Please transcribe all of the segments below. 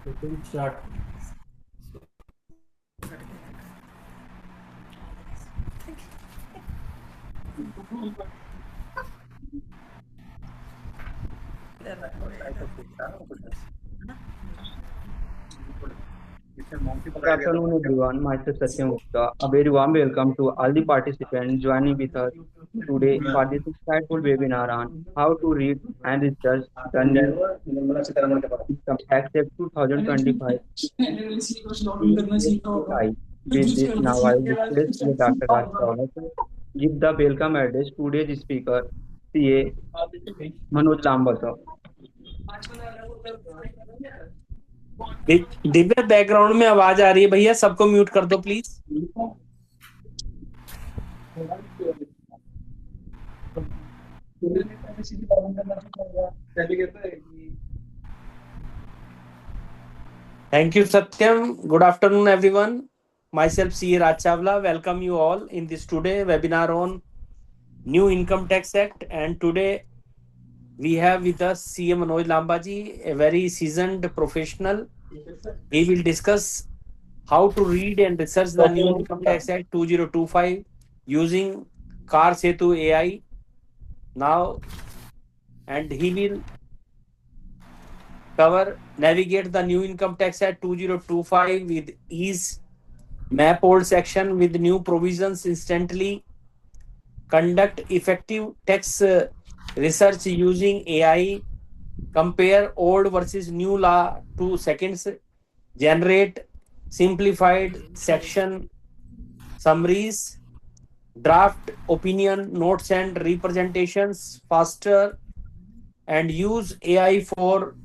Start. Good afternoon, everyone. Myself Satyam Gupta. A very warm welcome to all the participants joining with us today for this insightful webinar on how to read and research the new Income Tax Act 2025 CAI. With this, now I will request Dr. Raj Chawla to give the welcome address to today's speaker, CA Manoj Lamba sir. Divya background में आवाज आ रही है भैया, सबको mute कर दो please. Thank you, Satyam. Good afternoon, everyone. Myself, CA Raj Chawla, welcome you all in this today webinar on New Income Tax Act. And today we have with us CA Manoj Lambaji, a very seasoned professional. He will discuss how to read and research the New Income Tax Act 2025 using Car Setu AI now, and he will navigate the New Income Tax Act 2025 with ease, map old section with new provisions instantly, conduct effective tax research using AI, compare old versus new law 2 seconds, generate simplified section summaries, draft opinion notes and representations faster, and use AI for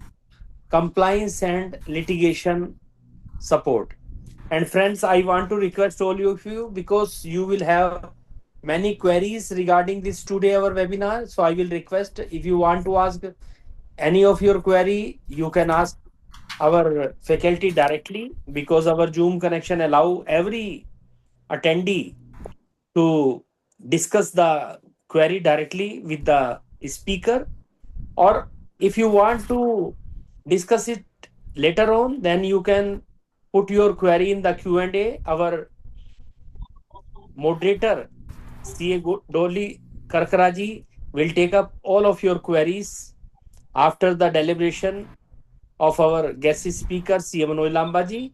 compliance and litigation support. And friends, I want to request all of you, because you will have many queries regarding this today our webinar. So I will request, if you want to ask any of your query, you can ask our faculty directly, because our Zoom connection allow every attendee to discuss the query directly with the speaker. Or if you want to discuss it later on, then you can put your query in the Q&A. Our moderator, CA Dolly Karkaraji, will take up all of your queries after the deliberation of our guest speaker, CA Manoj Lambaji.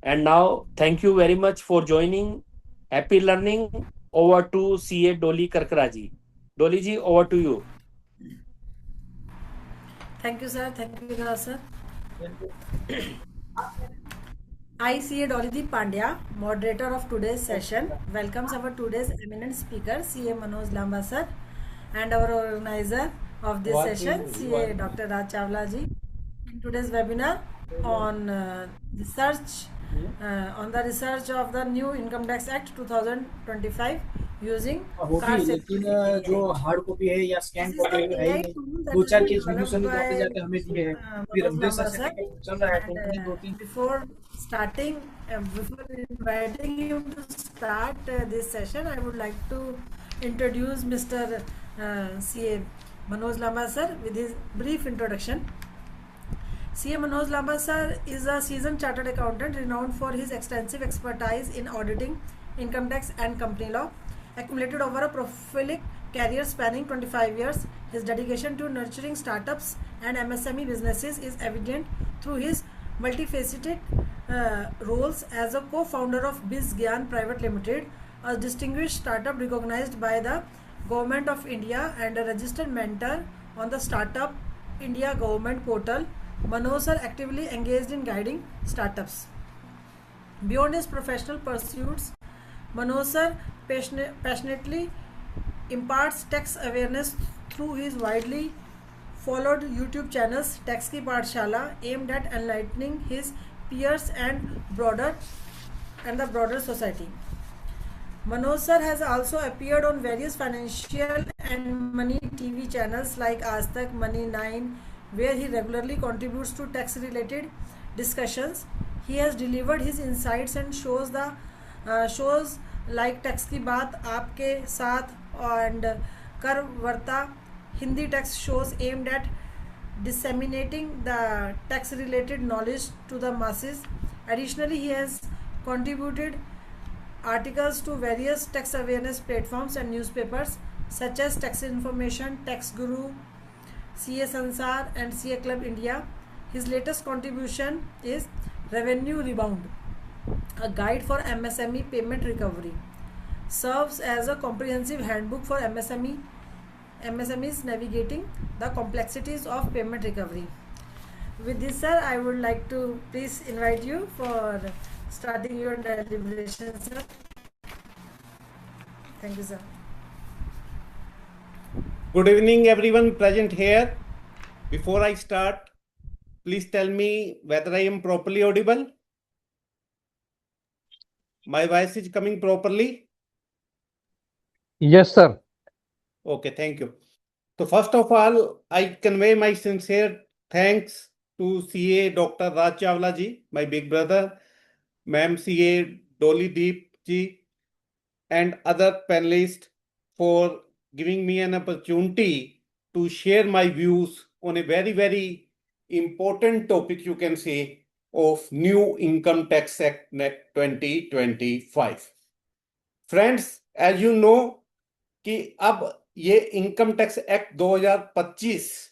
And now, thank you very much for joining. Happy learning. Over to CA Dolly Karkaraji. Dolly ji, over to you. Thank you, sir. Thank you, sir. I, CA Dolly Pandya, moderator of today's session, welcomes our today's eminent speaker, CA Manoj Lamba sir, and our organizer of this session, CA Dr. Raj Chawla ji. In today's webinar on research on the research of the new Income Tax Act 2025 using लेकिन जो hard copy है या scan copy है ही नहीं, दो चार के solution तो आते जाते हमें दिए हैं। फिर अपडेट चल रहा है तो दो तीन before starting before inviting you to start this session, I would like to introduce Mr. CA Manoj Lamba sir with his brief introduction. CA Manoj Lamba sir is a seasoned chartered accountant renowned for his extensive expertise in auditing, income tax and company law. Accumulated over a prolific career spanning 25 years, his dedication to nurturing startups and MSME businesses is evident through his multifaceted roles as a co-founder of BizGyan Private Limited, a distinguished startup recognized by the Government of India and a registered mentor on the Startup India Government Portal. Manoj sir actively engaged in guiding startups. Beyond his professional pursuits, Manoj sir passionately imparts tax awareness through his widely followed YouTube channels Tax Ki Pathshala, aimed at enlightening his peers and the broader society. Manoj sir has also appeared on various financial and money TV channels like Aaj Tak, Money 9, where he regularly contributes to tax related discussions. He has delivered his insights and shows like Tax Ki Baat, Aapke Saath and Kar Varta, Hindi tax shows aimed at disseminating the tax related knowledge to the masses. Additionally, he has contributed articles to various tax awareness platforms and newspapers such as Tax Information, Tax Guru, CA Sansar, and CA Club India. His latest contribution is Revenue Rebound, a guide for MSME payment recovery. Serves as a comprehensive handbook for MSMEs navigating the complexities of payment recovery. With this, sir, I would like to please invite you for starting your deliberation, sir. Thank you, sir. Good evening, everyone present here. Before I start, please tell me whether I am properly audible. My voice is coming properly? Yes, sir. Okay, thank you. So first of all, I convey my sincere thanks to CA Dr. Raj Chawla ji, my big brother, Ma'am CA Dolly Deep ji, and other panelists for giving me an opportunity to share my views on a very, very important topic, you can say, of New Income Tax Act 2025. Friends, as you know, कि अब ये income tax act 2025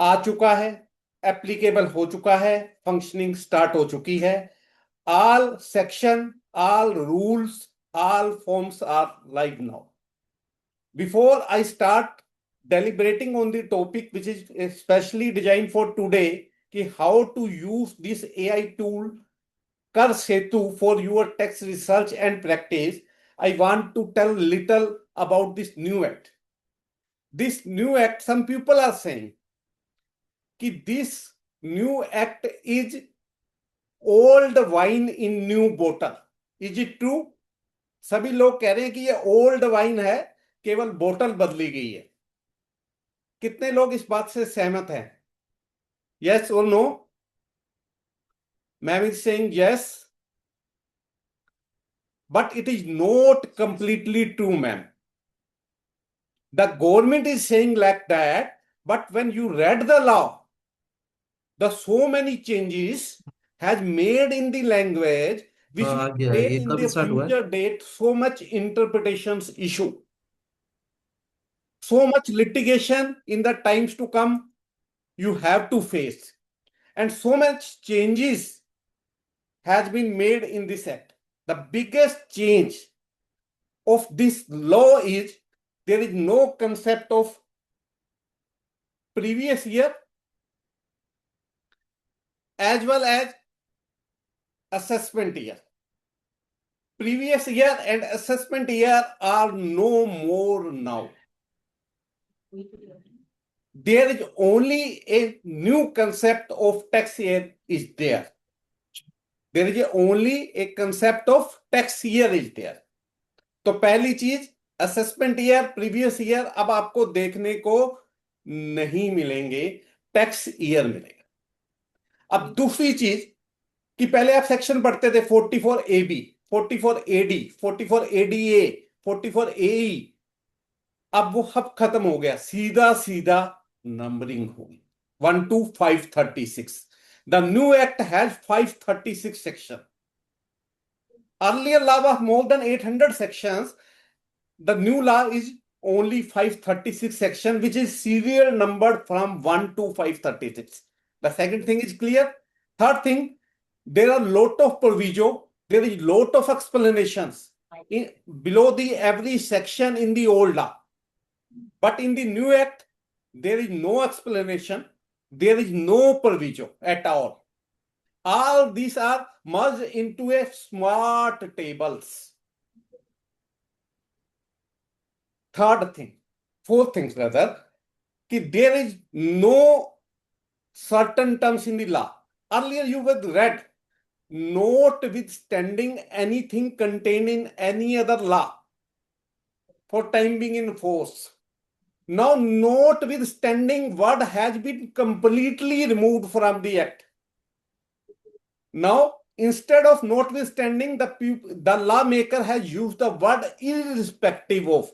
आ चुका है, applicable हो चुका है, functioning start हो चुकी है. All section, all rules, all forms are live now. Before I start deliberating on the topic, which is especially designed for today, कि how to use this AI tool Kar Setu for your tax research and practice, I want to tell little about this new act. This new act, some people are saying कि this new act is old wine in new bottle. Is it true? सभी लोग कह रहे हैं कि ये old wine है, केवल बोतल बदली गई है. कितने लोग इस बात से सहमत हैं? Yes or no? Ma'am is saying yes. But it is not completely true, ma'am. The government is saying like that, but when you read the law, the so many changes has made in the language which will create in the future date so much interpretations issue, so much litigation in the times to come you have to face, and so much changes has been made in this act. The biggest change of this law is there is no concept of previous year as well as assessment year. Previous year and assessment year are no more now. There is only a new concept of tax year is there. There is only a concept of tax year is there. तो पहली चीज assessment year, previous year अब आपको देखने को नहीं मिलेंगे, tax year मिलेगा. अब दूसरी चीज कि पहले आप सेक्शन पढ़ते थे 44 AB, 44 AD, 44 ADA, 44 AE, अब वो सब खत्म हो गया, सीधा सीधा नंबरिंग होगी 1 to 536. The new act has 536 sections. Earlier law was more than 800 sections. The new law is only 536 section, which is serial numbered from 1 to 536. The second thing is clear. Third thing, there are lot of proviso. There is lot of explanations below the every section in the old law. But in the new act, there is no explanation. There is no proviso at all. All these are merged into a smart tables. Third thing, fourth things rather, that there is no certain terms in the law. Earlier you would read, notwithstanding anything contained in any other law for time being in force. Now notwithstanding word has been completely removed from the act. Now, instead of notwithstanding, the lawmaker has used the word irrespective of.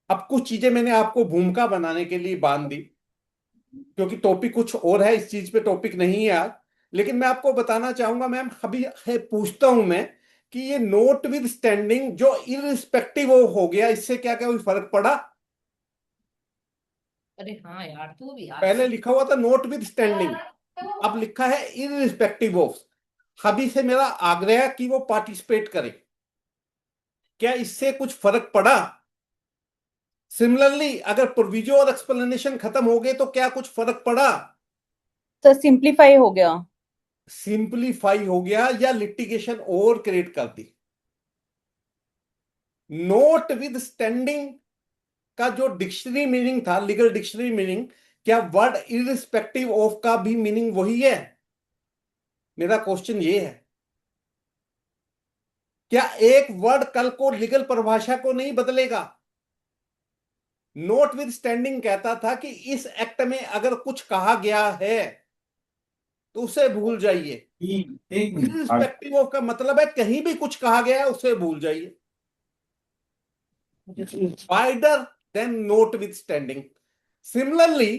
अब कुछ चीजें मैंने आपको भूमिका बनाने के लिए बांध दी, क्योंकि टॉपिक कुछ और है, इस चीज पे टॉपिक नहीं है आज। लेकिन मैं आपको बताना चाहूंगा मैम, अभी पूछता हूं मैं कि ये नोट विद स्टैंडिंग जो इररिस्पेक्टिव ऑफ हो गया, इससे क्या क्या कोई फर्क पड़ा? अरे हाँ यार, तू भी यार। पहले लिखा हुआ था नोट विद स्टैंडिंग, अब लिखा है इररिस्पेक्टिव ऑफ। हबी से मेरा आग्रह है कि वो पार्टिसिपेट करे। क्या इससे कुछ फर्क पड़ा? सिमिलरली अगर प्रोविजो और एक्सप्लेनेशन खत्म हो गए तो क्या कुछ फर्क पड़ा? सर सिंप्लीफाई हो गया। सिंप्लीफाई हो गया या लिटिगेशन और क्रिएट कर दी? नोट विद स्टैंडिंग का जो डिक्शनरी मीनिंग था, लीगल डिक्शनरी मीनिंग, क्या वर्ड इररिस्पेक्टिव ऑफ का भी मीनिंग वही है? मेरा क्वेश्चन ये है, क्या एक वर्ड कल को लीगल परिभाषा को नहीं बदलेगा? नोट विद स्टैंडिंग कहता था कि इस एक्ट में अगर कुछ कहा गया है तो उसे भूल जाइए। एक मिनट। इररिस्पेक्टिव ऑफ का मतलब है कहीं भी कुछ कहा गया है उसे भूल जाइए। Wider than note with standing. Similarly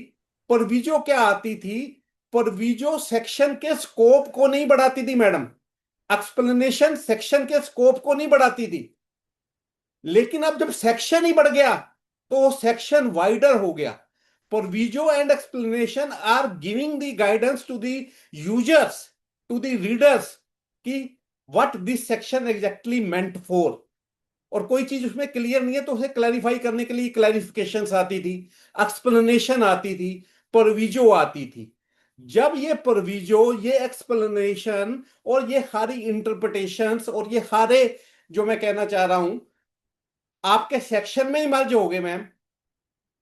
proviso क्या आती थी? प्रोविजो सेक्शन के स्कोप को नहीं बढ़ाती थी मैडम, एक्सप्लेनेशन सेक्शन के स्कोप को नहीं बढ़ाती थी। लेकिन अब जब सेक्शन ही बढ़ गया तो सेक्शन वाइडर हो गया। Proviso and explanation are giving the guidance to the users, to the readers, कि what this section exactly meant for. और कोई चीज उसमें क्लियर नहीं है तो उसे क्लैरिफाई करने के लिए क्लैरिफिकेशंस आती थी, एक्सप्लेनेशन आती थी, प्रोविजो आती थी। जब ये प्रोविजो, ये एक्सप्लेनेशन और ये सारी इंटरप्रिटेशंस और ये सारे जो मैं कहना चाह रहा हूं आपके सेक्शन में ही मर्ज हो गए मैम,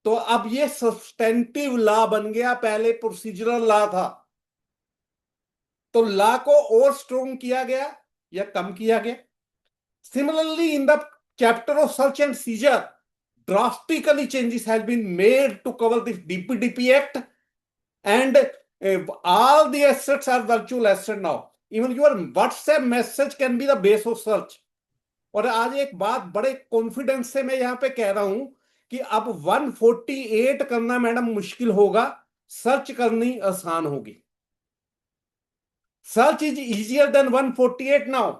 तो अब ये सब्सटेंटिव लॉ बन गया। पहले प्रोसीजरल लॉ था, तो लॉ को और स्ट्रॉन्ग किया गया या कम किया गया? Similarly, in the chapter of search and seizure, drastically changes has been made to cover this DPDP Act, and all the assets are virtual asset now. Even your WhatsApp message can be the base of search. और आज एक बात बड़े confidence से मैं यहां पे कह रहा हूं कि अब 148 करना मैडम मुश्किल होगा, सर्च करनी आसान होगी। Search is easier than 148 now.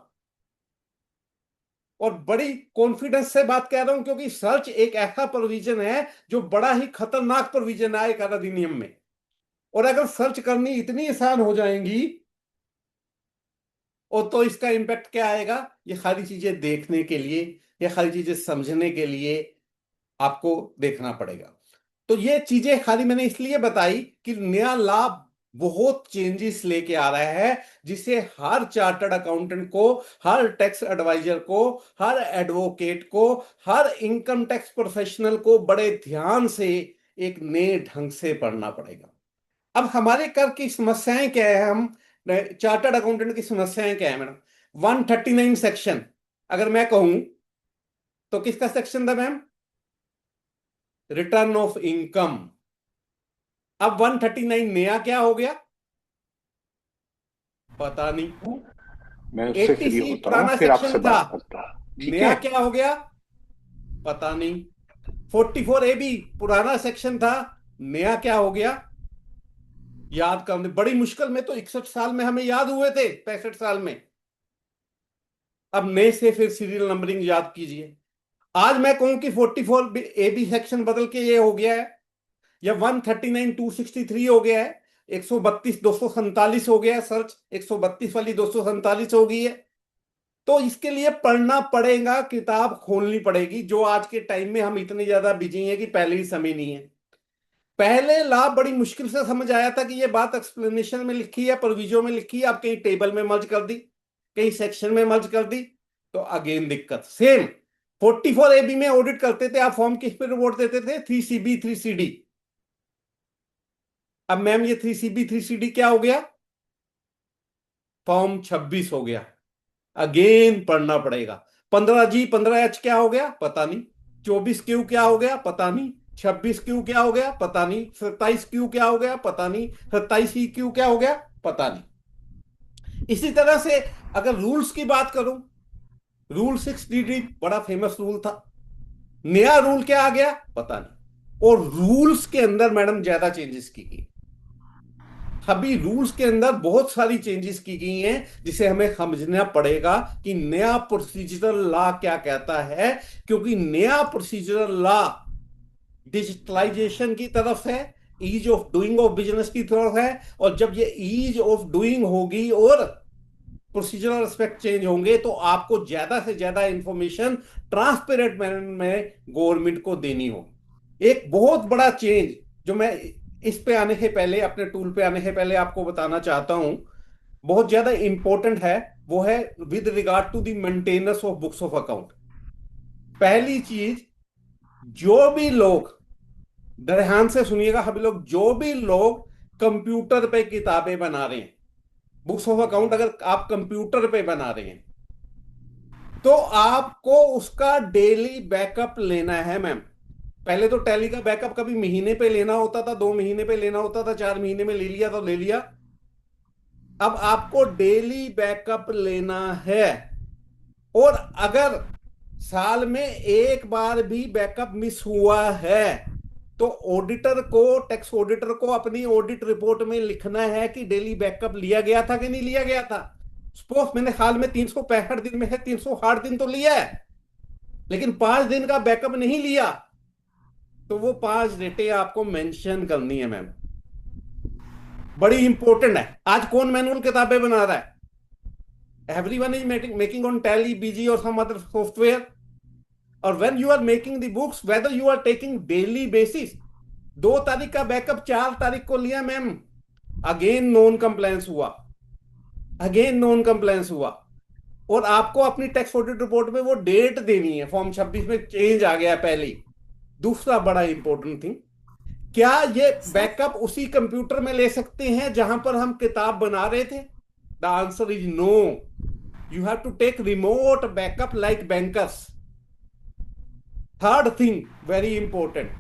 और बड़ी कॉन्फिडेंस से बात कह रहा हूं क्योंकि सर्च एक ऐसा प्रोविजन है जो बड़ा ही खतरनाक प्रोविजन है एक अधिनियम में। और अगर सर्च करनी इतनी आसान हो जाएंगी और तो इसका इंपैक्ट क्या आएगा? ये सारी चीजें देखने के लिए, ये सारी चीजें समझने के लिए आपको देखना पड़ेगा। तो ये चीजें खाली मैंने इसलिए बताई कि नया लाभ बहुत चेंजेस लेके आ रहा है, जिसे हर चार्टर्ड अकाउंटेंट को, हर टैक्स एडवाइजर को, हर एडवोकेट को, हर इनकम टैक्स प्रोफेशनल को बड़े ध्यान से एक नए ढंग से पढ़ना पड़ेगा। अब हमारे कर की समस्याएं क्या है? हम चार्टर्ड अकाउंटेंट की समस्याएं क्या है मैडम? 139 सेक्शन अगर मैं कहूं तो किसका सेक्शन था मैम? Return of income. अब 139 नया क्या हो गया? पता नहीं। मैं उससे फ्री 80C होता पुराना हूँ, फिर आपसे सेक्शन था, बात करता। ठीक नया है, क्या हो गया? पता नहीं। 44AB पुराना सेक्शन था, नया क्या हो गया? याद करने बड़ी मुश्किल में, तो 61 साल में हमें याद हुए थे, 65 साल में। अब नए से फिर सीरियल नंबरिंग याद कीजिए। आज मैं कहूं कि 44AB सेक्शन बदल के ये हो गया है, या 139(263) हो गया है, 132(247) हो गया है, सर्च 132 वाली 247 हो गई है। तो इसके लिए पढ़ना पड़ेगा, किताब खोलनी पड़ेगी, जो आज के टाइम में हम इतने ज्यादा बिजी हैं कि पहले ही समय नहीं है। पहले लाभ बड़ी मुश्किल से समझ आया था कि ये बात एक्सप्लेनेशन में लिखी है, प्रोविजो में लिखी है, आप कहीं टेबल में मर्ज कर दी, कहीं सेक्शन में मर्ज कर दी, तो अगेन दिक्कत। सेम 44AB में ऑडिट करते थे आप, फॉर्म किस पे रिपोर्ट देते थे? 3CB 3CD। अब मैम ये 3CB 3CD क्या हो गया? फॉर्म 26 हो गया। अगेन पढ़ना पड़ेगा। 15G 15H क्या हो गया? पता नहीं। 24Q क्या हो गया? पता नहीं। 26Q क्या हो गया? पता नहीं। 27Q क्या हो गया? पता नहीं। 27EQ क्या हो गया? पता नहीं। इसी तरह से अगर रूल्स की बात करूं, रूल 6DD बड़ा फेमस रूल था। नया रूल क्या आ गया पता नहीं। और रूल्स के अंदर मैडम ज्यादा चेंजेस की गई। अभी रूल्स के अंदर बहुत सारी चेंजेस की गई हैं, जिसे हमें समझना पड़ेगा कि नया प्रोसीजरल लॉ क्या कहता है। क्योंकि नया प्रोसीजरल लॉ डिजिटलाइजेशन की तरफ है, ease of doing of business की तरफ है। और जब ये ईज ऑफ डूइंग होगी और प्रोसीजरल एस्पेक्ट चेंज होंगे, तो आपको ज्यादा से ज्यादा इंफॉर्मेशन ट्रांसपेरेंट मैनर में गवर्नमेंट को देनी होगी। एक बहुत बड़ा चेंज जो मैं इस पे आने से पहले, अपने टूल पे आने से पहले आपको बताना चाहता हूं, बहुत ज्यादा इंपॉर्टेंट है, वो है with regard to the maintenance of books of account. पहली चीज, जो भी लोग, ध्यान से सुनिएगा सभी लोग, जो भी लोग कंप्यूटर पे किताबें बना रहे हैं, बुक्स ऑफ अकाउंट अगर आप कंप्यूटर पे बना रहे हैं, तो आपको उसका डेली बैकअप लेना है मैम। पहले तो टैली का बैकअप कभी महीने पे लेना होता था, 2 महीने पे लेना होता था, 4 महीने में ले लिया तो ले लिया। अब आपको डेली बैकअप लेना है। और अगर साल में एक बार भी बैकअप मिस हुआ है, तो ऑडिटर को, टैक्स ऑडिटर को अपनी ऑडिट रिपोर्ट में लिखना है कि डेली बैकअप लिया गया था कि नहीं लिया गया था। सपोज मैंने साल में 365 दिन में है, 308 दिन तो लिया है, लेकिन 5 दिन का बैकअप नहीं लिया, तो वो 5 डेटें आपको मेंशन करनी है मैम। बड़ी इंपॉर्टेंट है। आज कौन मैनुअल किताबें बना रहा है? Everyone is making on Tally, Busy और सम अदर सॉफ्टवेयर। और when you are making the books, whether you are taking daily basis, 2 तारीख का बैकअप 4 तारीख को लिया मैम, अगेन नॉन कंप्लायंस हुआ, अगेन नॉन कंप्लायंस हुआ। और आपको अपनी टैक्स ऑडिट रिपोर्ट में वो डेट देनी है। फॉर्म 26 में चेंज आ गया पहले। दूसरा बड़ा इंपॉर्टेंट थिंग, क्या ये बैकअप उसी कंप्यूटर में ले सकते हैं जहां पर हम किताब बना रहे थे? The answer is no. You have to take remote backup like bankers. Third thing very important,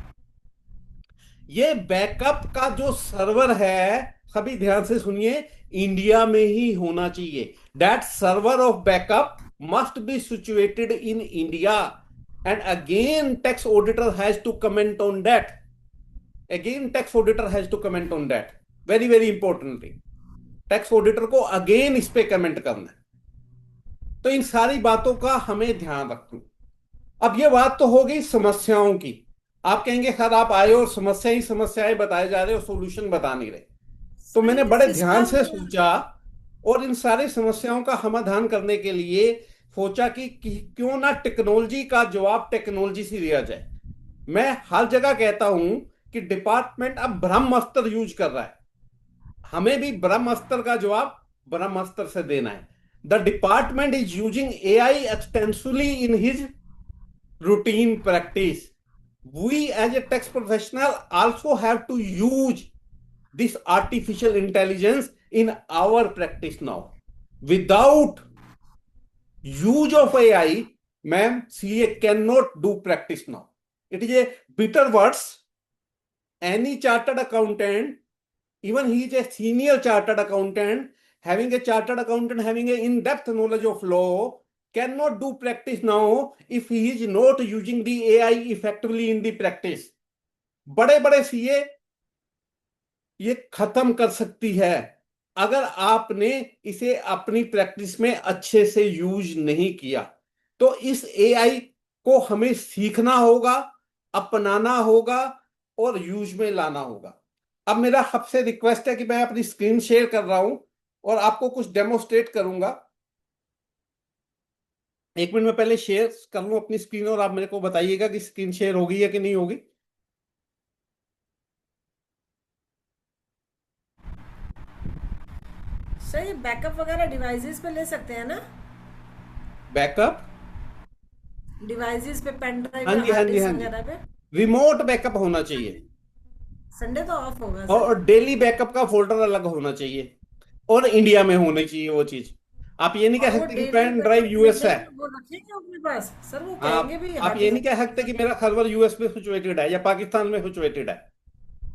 ये बैकअप का जो सर्वर है, सभी ध्यान से सुनिए, इंडिया में ही होना चाहिए। That server of backup must be situated in India. And again tax auditor has to comment on that. Again tax auditor has to comment on that. Very very important thing, tax auditor को again इस पे comment करना है। तो इन सारी बातों का हमें ध्यान रखना। अब ये बात तो हो गई समस्याओं की। आप कहेंगे सर आप आए और समस्या ही समस्याएं बताए जा रहे हो, सॉल्यूशन बता नहीं रहे। तो मैंने बड़े ध्यान से सोचा और इन सारी समस्याओं का समाधान करने के लिए सोचा कि क्यों ना टेक्नोलॉजी का जवाब टेक्नोलॉजी से दिया जाए। मैं हर जगह कहता हूं कि डिपार्टमेंट अब ब्रह्मास्त्र यूज कर रहा है, हमें भी ब्रह्मास्त्र का जवाब ब्रह्मास्त्र से देना है। The department is using AI extensively in his routine practice. We as a tax professional also have to use this artificial intelligence in our practice now. Without use of AI, ma'am, CA cannot do practice now. It is a bitter words. Any chartered accountant, even he is a senior chartered accountant, having a chartered accountant having a in-depth knowledge of law, cannot do practice now if he is not using the AI effectively in the practice. बड़े बड़े CA ये खत्म कर सकती है अगर आपने इसे अपनी प्रैक्टिस में अच्छे से यूज नहीं किया। तो इस एआई को हमें सीखना होगा, अपनाना होगा और यूज में लाना होगा। अब मेरा आपसे रिक्वेस्ट है कि मैं अपनी स्क्रीन शेयर कर रहा हूं और आपको कुछ डेमोस्ट्रेट करूंगा। 1 मिनट में पहले शेयर कर लूं अपनी स्क्रीन और आप मेरे को बताइएगा कि स्क्रीन शेयर होगी या कि नहीं होगी। सर ये बैकअप वगैरह डिवाइसेस पे ले सकते हैं ना? बैकअप डिवाइसेस पे, पेन ड्राइव हाँ जी, हाँ जी, हाँ जी, वगैरह पे रिमोट बैकअप होना चाहिए संडे तो ऑफ होगा सर। और डेली बैकअप का फोल्डर अलग होना चाहिए और इंडिया में होनी चाहिए वो चीज। आप ये नहीं कह और वो सकते कि डेली पेन ड्राइव यूएस है। वो रखेंगे अपने पास सर, वो आप कहेंगे भी आप ये नहीं कह सकते कि मेरा सर्वर यूएस में सिचुएटेड है या पाकिस्तान में सिचुएटेड है।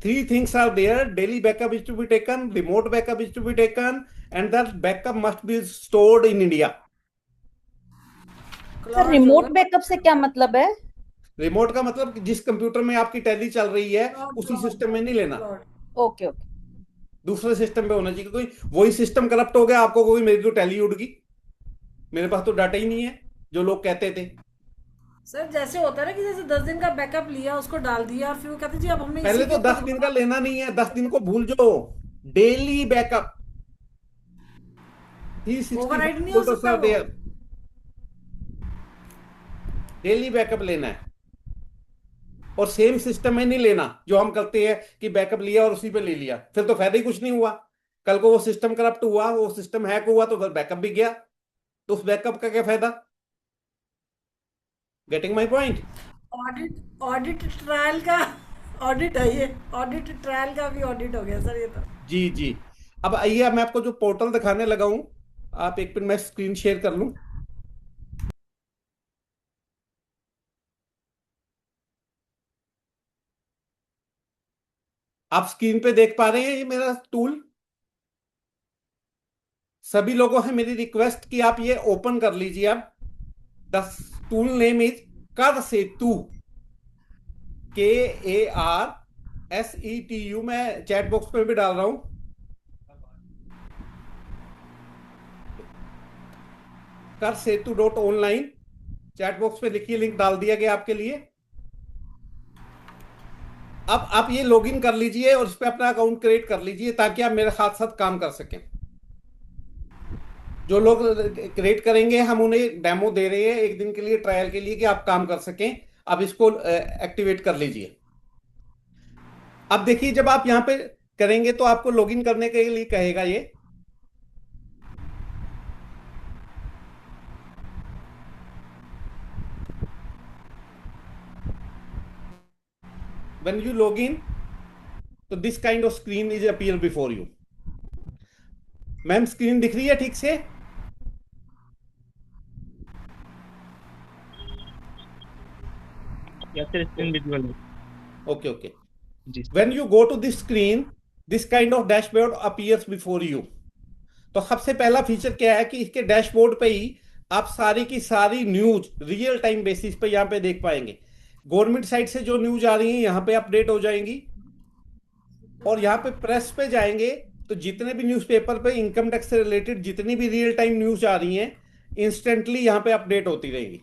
3 things are there. Daily backup is to be taken, remote backup is to be taken, and that backup must be stored in India. Sir remote backup से क्या मतलब है? रिमोट का मतलब कि जिस कंप्यूटर में आपकी टैली चल रही है उसी सिस्टम में नहीं लेना, ओके ओके। दूसरे सिस्टम पे होना चाहिए। कोई वही सिस्टम करप्ट हो गया, आपको कोई मेरी तो टैली उड़ गई, मेरे पास तो डाटा ही नहीं है जो लोग कहते थे। सर जैसे होता है ना कि जैसे 10 दिन का बैकअप लिया, उसको डाल दिया और फिर वो कहते जी अब हमने पहले इसी तो के 10 ऊपर दिन का लेना नहीं है, 10 दिन को भूल जाओ, डेली बैकअप। ओवरराइड नहीं हो सकता वो। डेली बैकअप लेना है और सेम सिस्टम में नहीं लेना जो हम करते हैं कि बैकअप लिया और उसी पे ले लिया, फिर तो फायदा ही कुछ नहीं हुआ। कल को वो सिस्टम करप्ट हुआ, वो सिस्टम हैक हुआ तो फिर बैकअप भी गया, तो उस बैकअप का क्या फायदा? Getting my point? Audit audit trial का ऑडिट है ये, ऑडिट ट्रायल का भी ऑडिट हो गया सर ये तो। जी जी। अब आइए, मैं आपको जो पोर्टल दिखाने लगा हूं, आप एक मिनट मैं स्क्रीन शेयर कर लूं। आप स्क्रीन पे देख पा रहे हैं ये मेरा टूल? सभी लोगों है मेरी रिक्वेस्ट कि आप ये ओपन कर लीजिए। आप द टूल नेम इज कर सेतु, KARSETU। मैं चैट बॉक्स पे भी डाल रहा हूं। कर सेतु .online चैट बॉक्स पे लिखिए, लिंक डाल दिया गया आपके लिए। अब आप ये लॉगिन कर लीजिए और इस पे अपना अकाउंट क्रिएट कर लीजिए ताकि आप मेरे साथ साथ काम कर सकें। जो लोग क्रिएट करेंगे हम उन्हें डेमो दे रहे हैं एक दिन के लिए, ट्रायल के लिए, कि आप काम कर सकें। अब इसको एक्टिवेट कर लीजिए। अब देखिए, जब आप यहां पे करेंगे तो आपको लॉगिन करने के लिए कहेगा ये। When you log in, तो this kind of screen is appear before you। Ma'am screen दिख रही है ठीक से? Yes, sir, screen visible. Okay, okay. Ji. When you go to this screen, this kind of dashboard appears before you। तो सबसे पहला feature क्या है कि इसके डैशबोर्ड पे ही आप सारी की सारी न्यूज रियल टाइम बेसिस पे यहाँ पे देख पाएंगे। गवर्नमेंट साइड से जो न्यूज आ रही है यहाँ पे अपडेट हो जाएंगी, और यहाँ पे प्रेस पे जाएंगे तो जितने भी न्यूज़पेपर पे इनकम टैक्स से रिलेटेड जितनी भी रियल टाइम न्यूज आ रही हैं इंस्टेंटली यहाँ पे अपडेट होती रहेंगी।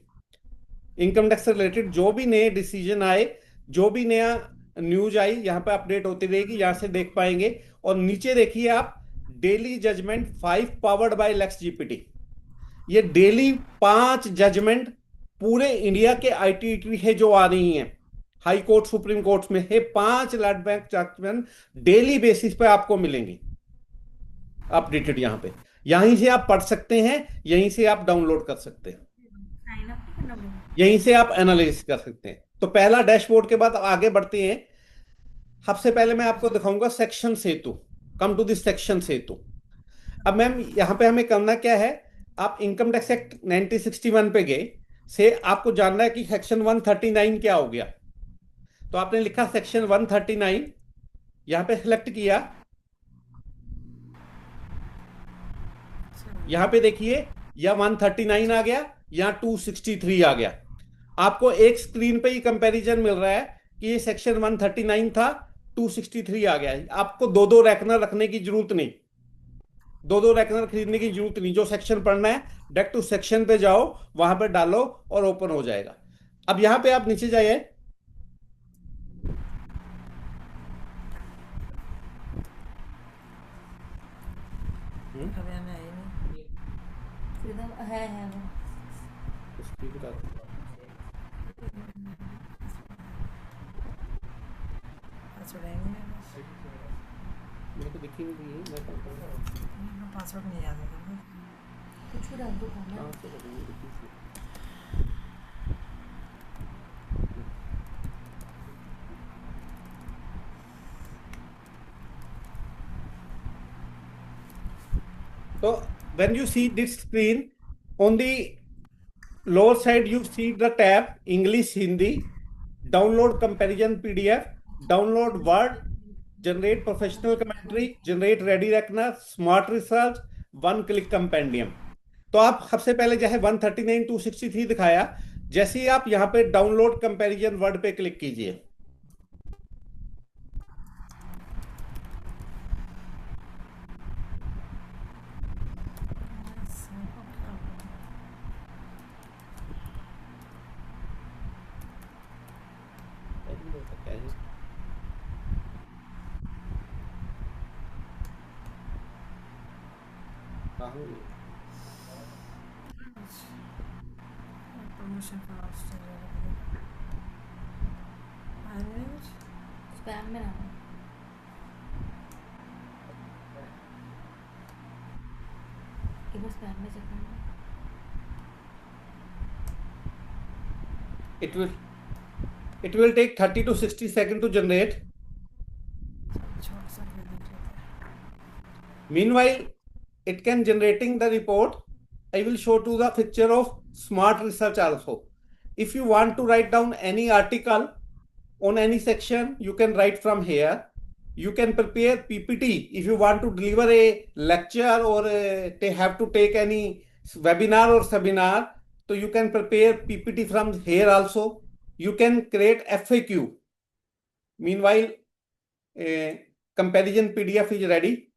इनकम टैक्स से रिलेटेड जो भी नए डिसीजन आए, जो भी नया न्यूज आई, यहाँ पे अपडेट होती रहेगी, यहाँ से देख पाएंगे। और नीचे देखिए आप, daily judgment 5 powered by Lex GPT. ये डेली 5 जजमेंट पूरे इंडिया के आईटीटी है जो आ रही हैं, हाई कोर्ट सुप्रीम कोर्ट में है, 5 land bank judgment daily basis पे आपको मिलेंगे अपडेटेड। यहाँ पे यहीं से आप पढ़ सकते हैं, यहीं से आप डाउनलोड कर सकते हैं, यहीं से आप एनालिसिस कर सकते हैं। तो पहला डैशबोर्ड के बाद आगे बढ़ते हैं। सबसे पहले मैं आपको दिखाऊंगा सेक्शन सेतु। कम टू दिस सेक्शन सेतु। अब मैम यहां पे हमें करना क्या है, आप इनकम टैक्स एक्ट 1961 पे गए से आपको जानना है कि सेक्शन 139 क्या हो गया। तो आपने लिखा सेक्शन 139, यहां पे सिलेक्ट किया। यहां पे देखिए, या 139 आ गया या 263 आ गया। आपको एक स्क्रीन पे ही कंपैरिजन मिल रहा है कि ये सेक्शन 139 था, 263 आ गया है। आपको दो दो रैकनर रखने की जरूरत नहीं, दो दो रैकनर खरीदने की जरूरत नहीं। जो सेक्शन पढ़ना है डायरेक्ट टू सेक्शन पे जाओ, वहां पे डालो और ओपन हो जाएगा। अब यहां पे आप नीचे जाइए, मेरे को दिखी नहीं रही है, मैं पासवर्ड नहीं याद है कुछ भी डाल दो खाना। तो when you see this screen, on the lower side you see the tab English Hindi, download comparison PDF, download Word, generate professional commentary, generate ready reckoner, smart research, one click compendium। तो आप सबसे पहले जो है 139 263 दिखाया, जैसे ही आप यहाँ पे डाउनलोड कंपैरिजन वर्ड पे क्लिक कीजिए, Promotion for Australia. Manage. Spam में ना हो। एक बार स्पैम में चेक करना। it will take 30 to 60 seconds to generate. छोड़ सकते देख लेते हैं। Meanwhile, it can generating the report. I will show to the picture of smart research also. If you want to write down any article on any section, you can write from here. You can prepare PPT if you want to deliver a lecture or they have to take any webinar or seminar. So you can prepare PPT from here also. You can create FAQ. Meanwhile, comparison PDF is ready.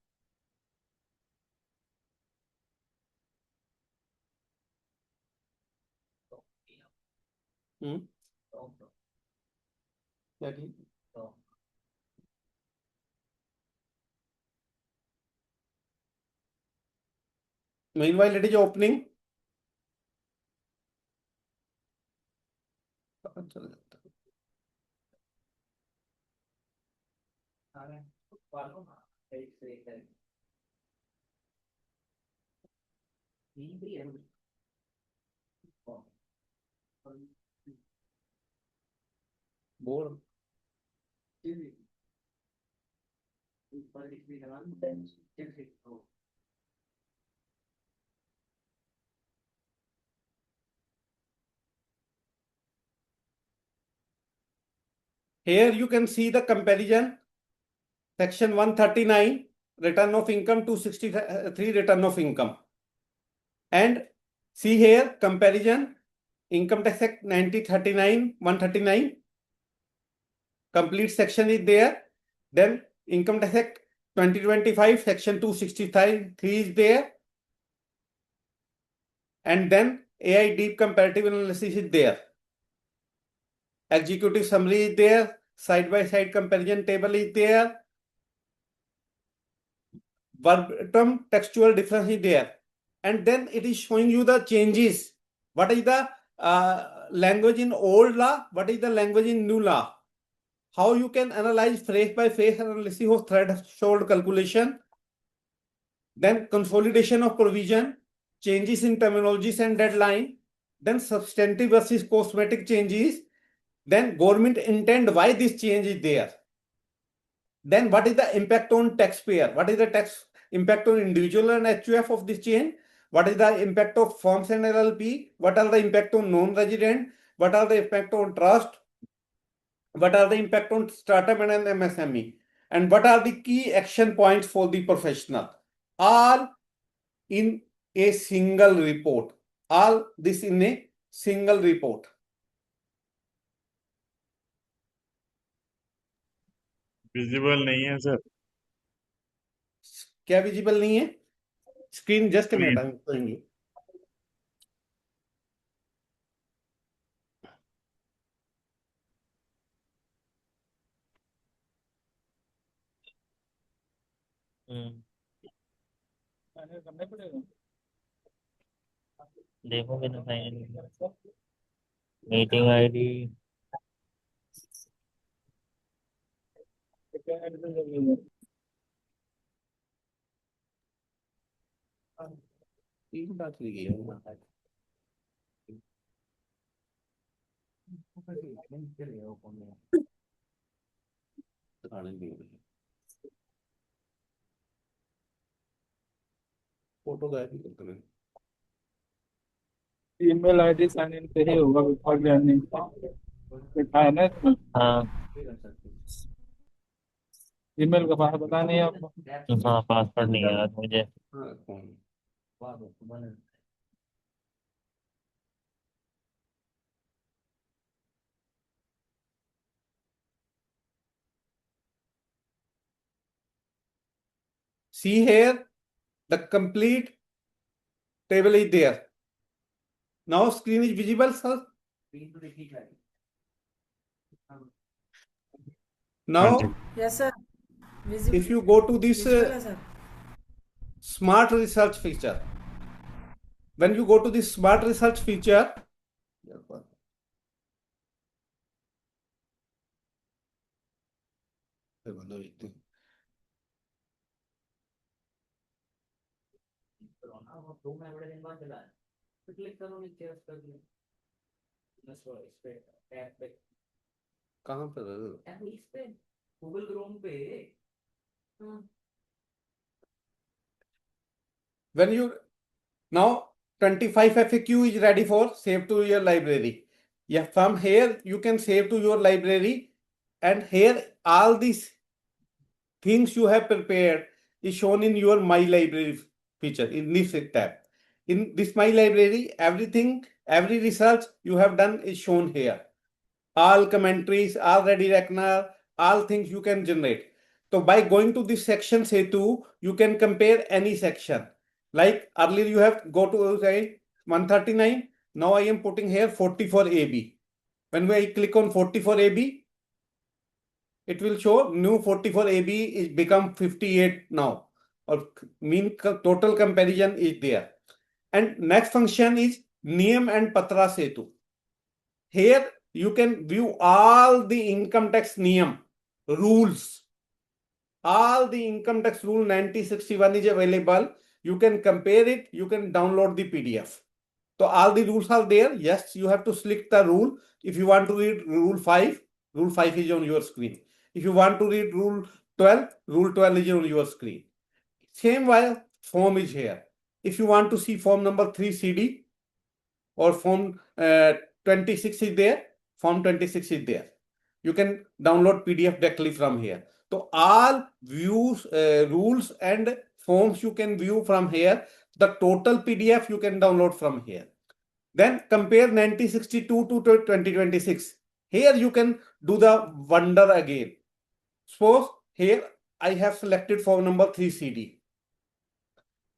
Meanwhile, it is opening. Board. Here you can see the comparison. Section 139, return of income, 263, return of income. And see here, comparison, Income Tax Act 1939, 139. Complete section is there. Then Income Tax Act 2025, Section 263 is there. And then AI Deep Comparative Analysis is there. Executive summary is there. Side-by-side comparison table is there. Verbatim textual difference is there. And then it is showing you the changes. What is the language in old law? What is the language in new law? How you can analyze phrase by phrase analysis of threshold calculation. Then consolidation of provision, changes in terminologies and deadline. Then substantive versus cosmetic changes. Then government intent why this change is there. Then what is the impact on taxpayer? What is the tax impact on individual and HUF of this change? What is the impact of firms and LLP? What are the impact on non-resident? What are the impact on trust? What are the impact on startup and an MSME? And what are the key action points for the professional? All in a single report. All this in a single report. Visible नहीं है sir. क्या visible नहीं है? Screen just minute हम करेंगे। करना पड़ेगा। देखोगे ना मीटिंग आईडी तीन बात हुई है फोटो गायब करते हैं। ईमेल आईडी साइन इन पे ही होगा विफल ज्ञानी लिखा है ना। हाँ ईमेल का पासवर्ड पता नहीं है आपको? हाँ पासवर्ड नहीं याद मुझे। See here, the complete table is there. Now screen is visible, sir. Now, Yes, sir. Visible. if you go to this Visible है, sir. smart research feature, when you go to this smart research feature, कहाँ पर इस पे Google Chrome पे when you now 25 FAQ is ready for save to your library. Yeah, from here you can save to your library, and here all these things you have prepared is shown in your My Library feature in this tab. In this My Library, everything, every research you have done is shown here. All commentaries, all ready reckoner, all things you can generate. So by going to this section Setu, you can compare any section. Like earlier you have go to say 139. Now I am putting here 44 AB. When I click on 44 AB, it will show new 44 AB is become 58 now, or mean total comparison is there. And next function is Niyam and Patra Setu. Here you can view all the income tax Niyam rules. All the income tax rule 9061 is available. You can compare it. You can download the PDF. So all the rules are there. Yes, you have to select the rule. If you want to read rule 5 is on your screen. If you want to read rule 12 is on your screen. Same way form is here. If you want to see form number 3 CD or form 26 is there, form 26 is there. You can download PDF directly from here. So all views, rules and forms you can view from here. The total PDF you can download from here. Then compare 9062 to 2026. Here you can do the wonder again. Suppose here I have selected form number 3 CD.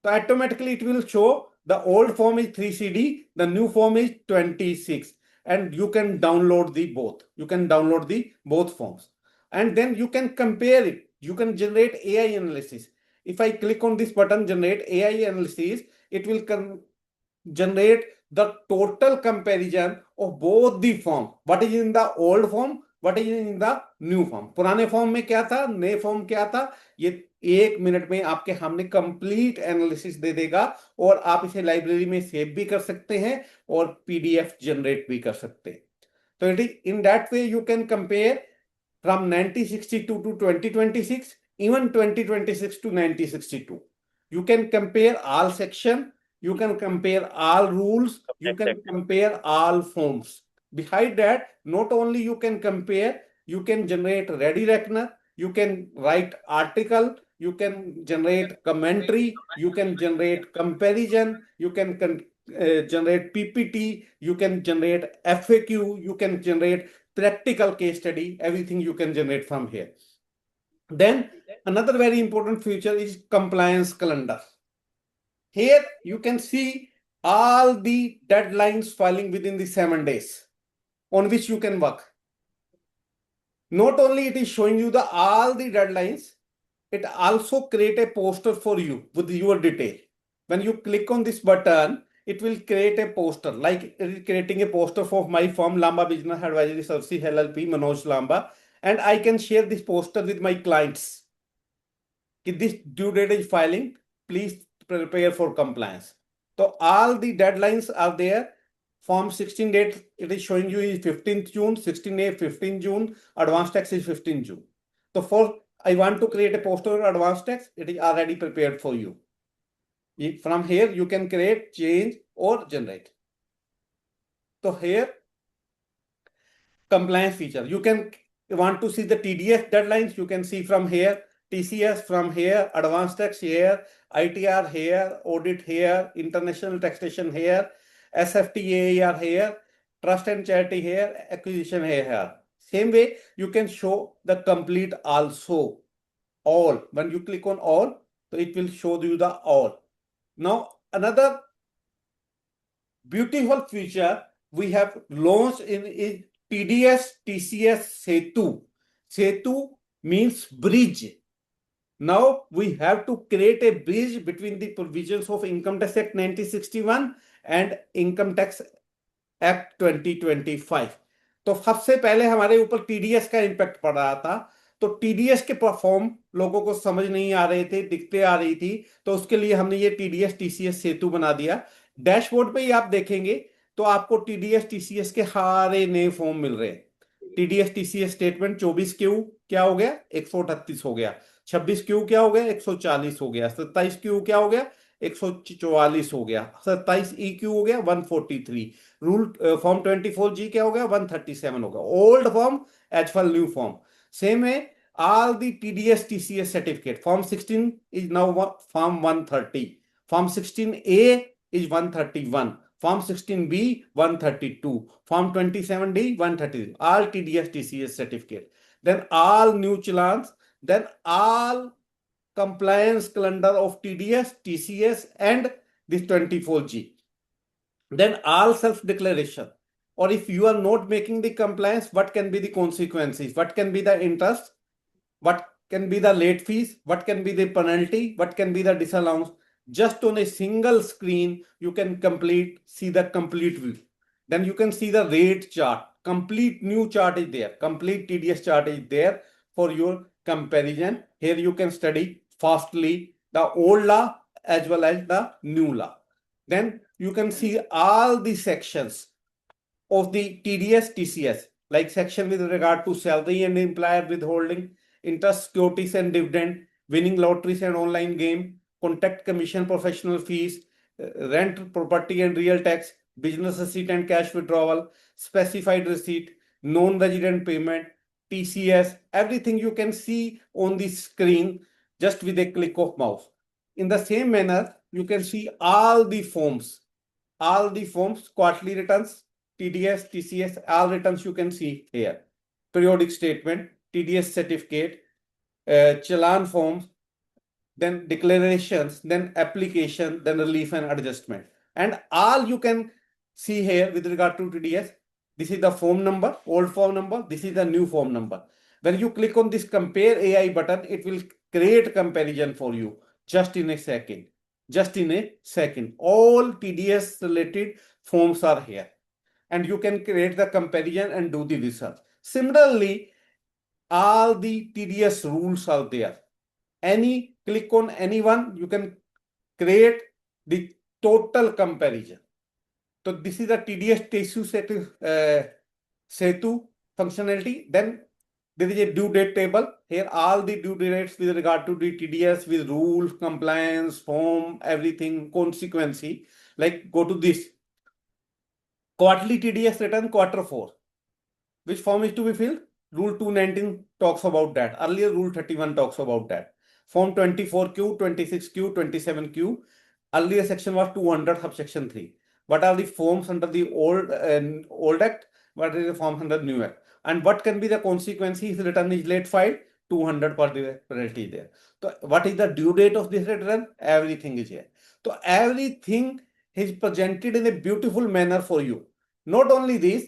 So automatically it will show the old form is 3 CD, the new form is 26, and you can download the both. You can download the both forms, and then you can compare it. You can generate AI analysis. If I click on this button, generate AI analysis, it will generate the total comparison of both the form. What is in the old form, what is in the new form. पुराने form में क्या था, नए form क्या था, ये 1 minute में आपके हमने कंप्लीट एनालिसिस दे देगा, और आप इसे लाइब्रेरी में सेव भी कर सकते हैं और पीडीएफ जनरेट भी कर सकते हैं. तो it is in that way you can compare from 9062 to 2026, even 2026 to 9062. You can compare all section, you can compare all rules, you can compare all forms. Besides that, not only you can compare, you can generate ready reckoner, you can write article, you can generate commentary, you can generate comparison, you can generate PPT, you can generate FAQ, you can generate practical case study, everything you can generate from here. Then another very important feature is compliance calendar. Here you can see all the deadlines filing within the 7 days on which you can work. Not only it is showing you the all the deadlines, it also create a poster for you with your detail. When you click on this button, it will create a poster, like it is creating a poster for my firm, Lamba Business Advisory Services LLP, Manoj Lamba, and I can share this poster with my clients. If this due date is filing, please prepare for compliance. So all the deadlines are there. Form 16 date, it is showing you is 15th June, 16A, 15 June, advance tax is 15 June. So for I want to create a poster on advance tax, it is already prepared for you. From here, you can create, change, or generate. So here, compliance feature. You can want to see the TDS deadlines. You can see from here, TCS from here, advance tax here, ITR here, audit here, international taxation here, SFTA here, trust and charity here, acquisition here. Same way, you can show the complete also. All. When you click on all, So it will show you the all. Now another beautiful feature we have launched in TDS TCS Setu. Setu means bridge. Now we have to create a bridge between the provisions of Income Tax Act 1961 and Income Tax Act 2025. तो सबसे पहले हमारे ऊपर TDS का impact पड़ रहा था, तो टीडीएस के फॉर्म लोगों को समझ नहीं आ रहे थे, दिक्कतें आ रही थी, तो उसके लिए हमने ये टीडीएस टीसीएस सेतु बना दिया। डैशबोर्ड पे ही आप देखेंगे तो आपको टीडीएस टीसीएस के सारे नए फॉर्म मिल रहे हैं। टीडीएस टीसीएस स्टेटमेंट 24 क्यू क्या हो गया, 138 हो गया। 26 क्यू क्या हो गया, 140 हो गया। 27 क्यू क्या हो गया, 144 हो गया। 27 ई क्यू हो गया 143। रूल फॉर्म 24G क्या हो गया, 137 हो गया। Old form as for new form same है। all the TDS TCS certificate form 16 is now form 130, form 16A is 131, form 16B 132, form 27D 130, all TDS TCS certificate, then all new challans, then all compliance calendar of TDS TCS and this 24G, then all self declaration. Or if you are not making the compliance, what can be the consequences, what can be the interest, what can be the late fees, what can be the penalty, what can be the disallowance. Just on a single screen you can see the complete view. Then you can see the rate chart, complete new chart is there, complete TDS chart is there for your comparison. Here you can study fastly the old law as well as the new law. Then you can see all the sections of the TDS TCS, like section with regard to salary and employer withholding, interest, securities and dividend, winning lotteries and online game, contact commission, professional fees, rent, property and real tax, business receipt and cash withdrawal, specified receipt, non-resident payment, TCS, everything you can see on the screen just with a click of mouse. In the same manner, you can see all the forms, quarterly returns, TDS, TCS, all returns you can see here. Periodic statement, TDS certificate, challan forms, then declarations, then application, then relief and adjustment. And all you can see here with regard to TDS. This is the form number, old form number. This is the new form number. When you click on this compare AI button, it will create comparison for you just in a second. Just in a second. All TDS related forms are here. And you can create the comparison and do the research. Similarly, all the TDS rules are there. Click on any one, you can create the total comparison. So this is the TDS Setu functionality. Then there is a due date table. Here all the due dates with regard to the TDS with rules, compliance, form, everything, consequency. Like go to this. Quarterly TDS return quarter 4. Which form is to be filled? Rule 219 talks about that. Earlier Rule 31 talks about that. Form 24Q, 26Q, 27Q. Earlier section was 200 subsection 3. What are the forms under the old act? What is the form under new act? And what can be the consequences if return is late filed? 200 per the penalty there. So what is the due date of this return? Everything is here. So everything is presented in a beautiful manner for you. Not only this,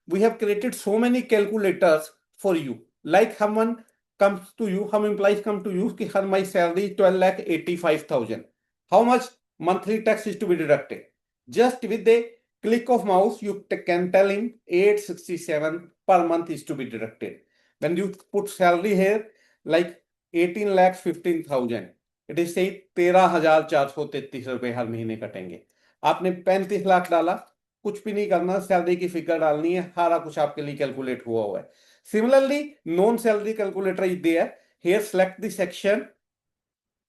we have created so many calculators for you. Like someone comes to you, some employees come to you, ki, my salary is 12,85,000. How much monthly tax is to be deducted? Just with a click of mouse, you can tell him 867 per month is to be deducted. When you put salary here, like 18,15,000, it is say 13,433 रुपए हर महीने कटेंगे। आपने 35 लाख डाला, कुछ भी नहीं करना, salary की फिगर डालनी है, सारा कुछ आपके लिए कैलकुलेट हुआ है। Similarly, non-salary calculator is there. Here select the section.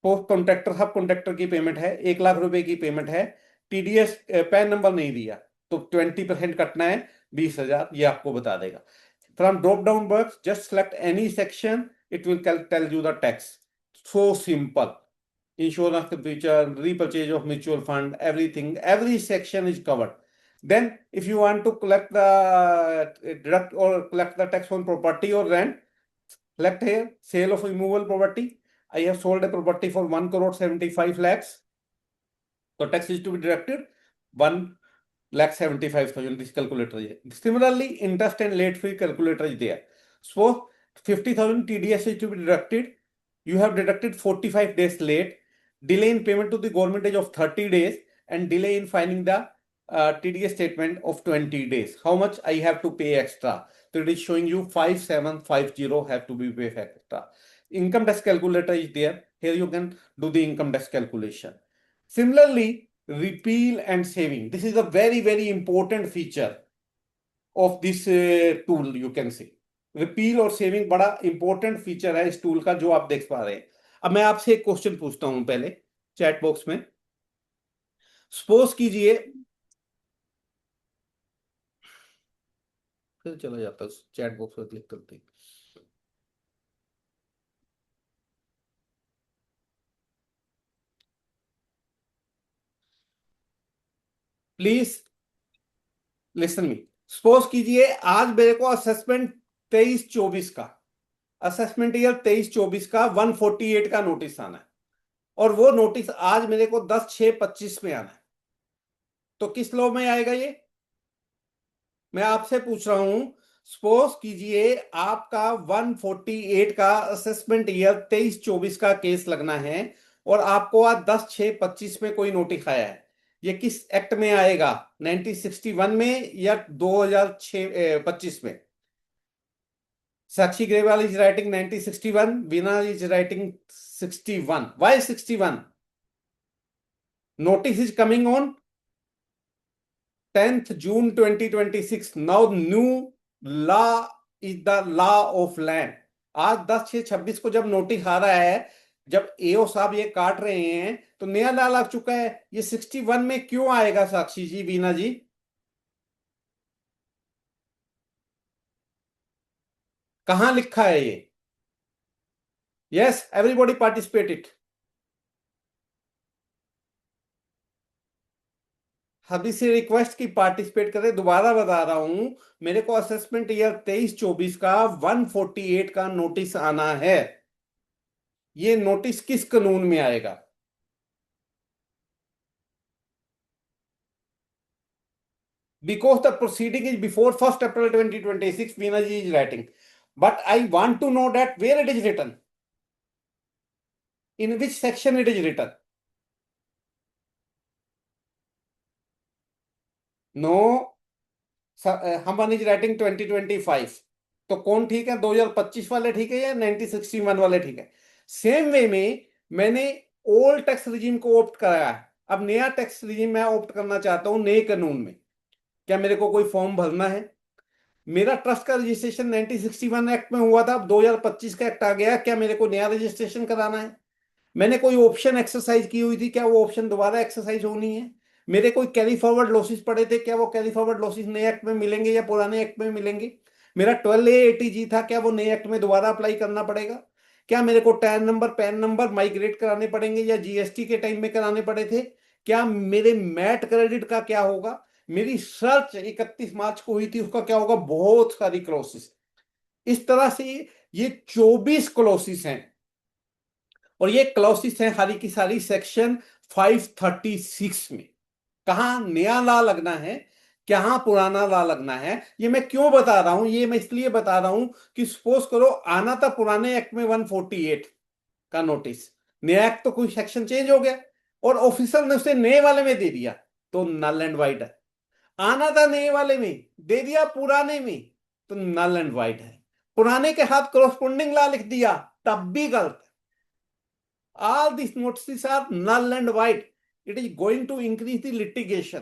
Post contractor सब कॉन्ट्रैक्टर की पेमेंट है, 1 लाख रुपए की पेमेंट है, टीडीएस पैन नंबर नहीं दिया तो 20% कटना है 20,000, ये आपको बता देगा। From drop down box just select any section, it will tell you the tax. So simple. Insurance feature, repurchase of mutual fund, everything, every section is covered. Then if you want to collect the tax on property or rent, select here sale of immovable property. I have sold a property for 1,75,00,000. So tax is to be deducted 1,75,000. This calculator is. Similarly, interest and late fee calculator is there. So 50,000 TDS is to be deducted. You have deducted 45 days late. Delay in payment to the government is of 30 days and delay in filing the TDS statement of 20 days. How much I have to pay extra? So it is showing you 5,750 have to be paid extra. Income tax calculator is there. Here you can do the income tax calculation. Similarly, repeal and saving. This is a very, very important feature of this tool, you can see. Repeal और saving बड़ा important feature है इस tool का, जो आप देख पा रहे हैं. अब मैं आपसे एक क्वेश्चन पूछता हूं पहले चैट बॉक्स में. सपोज कीजिए, फिर चला जाता है चैट बॉक्स पर क्लिक करते हैं. Please listen me. सपोज कीजिए आज मेरे को असेसमेंट 23-24 का, असेसमेंट ईयर 23-24 का 148 का नोटिस आना है, और वो नोटिस आज मेरे को 10/6/25 में आना है. तो किस लॉ में आएगा ये, मैं आपसे पूछ रहा हूं. सपोज कीजिए आपका 148 का असेसमेंट ईयर 23-24 का केस लगना है, और आपको आज 10/6/25 में कोई नोटिस आया है. ये किस एक्ट में आएगा, 1961 में या 2025 में? Sakshi Grewal is writing 1961. Veena is writing 61. Why 61? Notice is coming on 10th June 2026. Now new law is the law of land. आज 10/6/26 को जब नोटिस आ रहा है, जब एओ साहब ये काट रहे हैं, तो नया लॉ लग चुका है. ये 61 में क्यों आएगा साक्षी जी, वीना जी? कहां लिखा है ये? Yes, everybody participate it. अभी से रिक्वेस्ट की पार्टिसिपेट करें. दोबारा बता रहा हूं, मेरे को असेसमेंट ईयर 23-24 का 148 का नोटिस आना है. ये नोटिस किस कानून में आएगा? Because the proceeding is before 1st April 2026, Veena ji is writing. But I want to know that where it is written. In which section it is written? No, Hamban is writing 2025. तो कौन ठीक है, 2025 वाले ठीक है या 1961 वाले ठीक है? सेम वे में मैंने ओल्ड टैक्स रिजीम को ऑप्ट कराया है. अब नया टैक्स रिजीम मैं ऑप्ट करना चाहता हूं नए कानून में. क्या मेरे को कोई फॉर्म भरना है? मेरा ट्रस्ट का रजिस्ट्रेशन 1961 एक्ट में हुआ था, अब 2025 का एक्ट आ गया, क्या मेरे को नया रजिस्ट्रेशन कराना है? मैंने कोई ऑप्शन एक्सरसाइज की हुई थी, क्या वो ऑप्शन दोबारा एक्सरसाइज होनी है? मेरे कोई कैरी फॉरवर्ड लॉसेस पड़े थे, क्या वो कैरी फॉरवर्ड लॉसेस नए एक्ट में मिलेंगे या पुराने एक्ट में मिलेंगे? मेरा 12A80G था, क्या वो नए एक्ट में दोबारा अप्लाई करना पड़ेगा? क्या मेरे को tan number, pan number migrate कराने पड़ेंगे या जीएसटी के टाइम में कराने पड़े थे? क्या मेरे मैट क्रेडिट का क्या होगा? मेरी सर्च 31 मार्च को हुई थी, उसका क्या होगा? बहुत सारी क्लॉसेस. इस तरह से ये 24 क्लॉसेस हैं, और ये क्लॉसेस हैं सारी की सारी सेक्शन 536 में. कहां नया लॉ लगना है, कहां पुराना लॉ लगना है, ये मैं क्यों बता रहा हूं? ये मैं इसलिए बता रहा हूं कि सपोज करो आना था पुराने एक्ट में 148 का नोटिस, नया एक्ट तो कोई सेक्शन चेंज हो गया और ऑफिसर ने उसे नए वाले में दे दिया, तो नल एंड वाइड है. आना था नए वाले में, दे दिया पुराने में, तो नल एंड वाइड है. पुराने के हाथ कॉरस्पॉन्डिंग लॉ लिख दिया, तब भी गलत. All this notice are null and void. It is going to increase the litigation,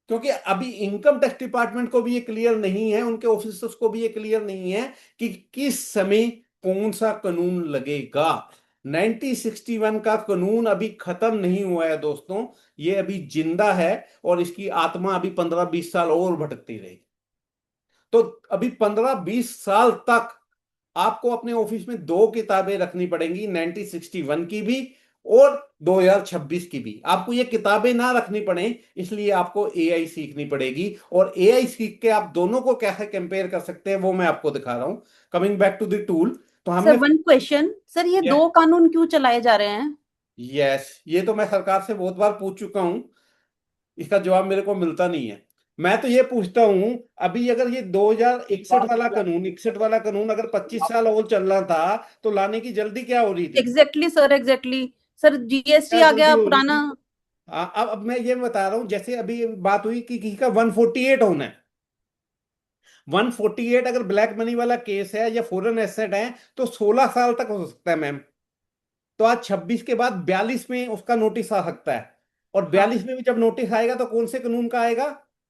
क्योंकि अभी इनकम टैक्स डिपार्टमेंट को भी ये क्लियर नहीं है, उनके ऑफिसर्स को भी ये क्लियर नहीं है कि किस समय कौन सा कानून लगेगा. 1961 का कानून अभी खत्म नहीं हुआ है दोस्तों, ये अभी जिंदा है, और इसकी आत्मा अभी 15-20 साल और भटकती रहेगी. तो अभी 15-20 साल तक आपको अपने ऑफिस में 2 किताबें रखनी पड़ेंगी, 1961 की भी और 2026 की भी. आपको ये किताबें ना रखनी पड़े, इसलिए आपको एआई सीखनी पड़ेगी, और एआई सीख के आप दोनों को कैसे कंपेयर कर सकते हैं वो मैं आपको दिखा रहा हूं. Coming back to the tool, तो सर हमने वन क्वेश्चन, सर ये दो कानून क्यों चलाए जा रहे हैं? ये तो मैं सरकार से बहुत बार पूछ चुका हूं, इसका जवाब मेरे को मिलता नहीं है। मैं तो ये पूछता हूं, अभी अगर ये 2061 वाला कानून, 61 वाला कानून अगर 25 साल और चलना था तो लाने की जल्दी क्या हो रही थी? Exactly sir, exactly sir, GST क्या आ जल्दी गया हो रही पुराना। थी? अब मैं ये बता रहा हूं, जैसे अभी बात हुई कि किसी का 148 होना है। 148 अगर ब्लैक मनी वाला केस है या फॉरेन एसेट है तो 16 साल तक हो सकता है मैम। तो आज 26 के बाद 42 में उसका नोटिस आ सकता है, और 42 में भी जब नोटिस आएगा तो कौन से कानून का आएगा?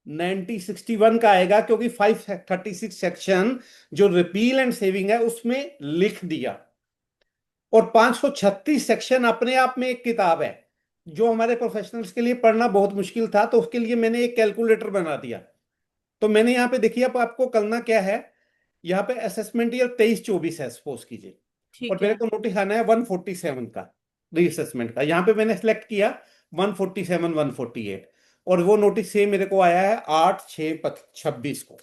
1961 का आएगा, क्योंकि 536 सेक्शन जो रिपील एंड सेविंग है उसमें लिख दिया। और 536 सेक्शन अपने आप में एक किताब है, जो हमारे प्रोफेशनल्स के लिए पढ़ना बहुत मुश्किल था, तो उसके लिए मैंने एक कैलकुलेटर बना दिया। तो मैंने यहाँ पे देखिए, अब आपको करना क्या है, यहाँ पे असेसमेंट ईयर 23-24 है सपोज कीजिए, और ठीक मेरे है। को नोटिस आना है 147 का रीअसेसमेंट का। यहाँ पे मैंने सेलेक्ट किया 147, 148, और वो नोटिस से मेरे को आया है 8/6/26 को।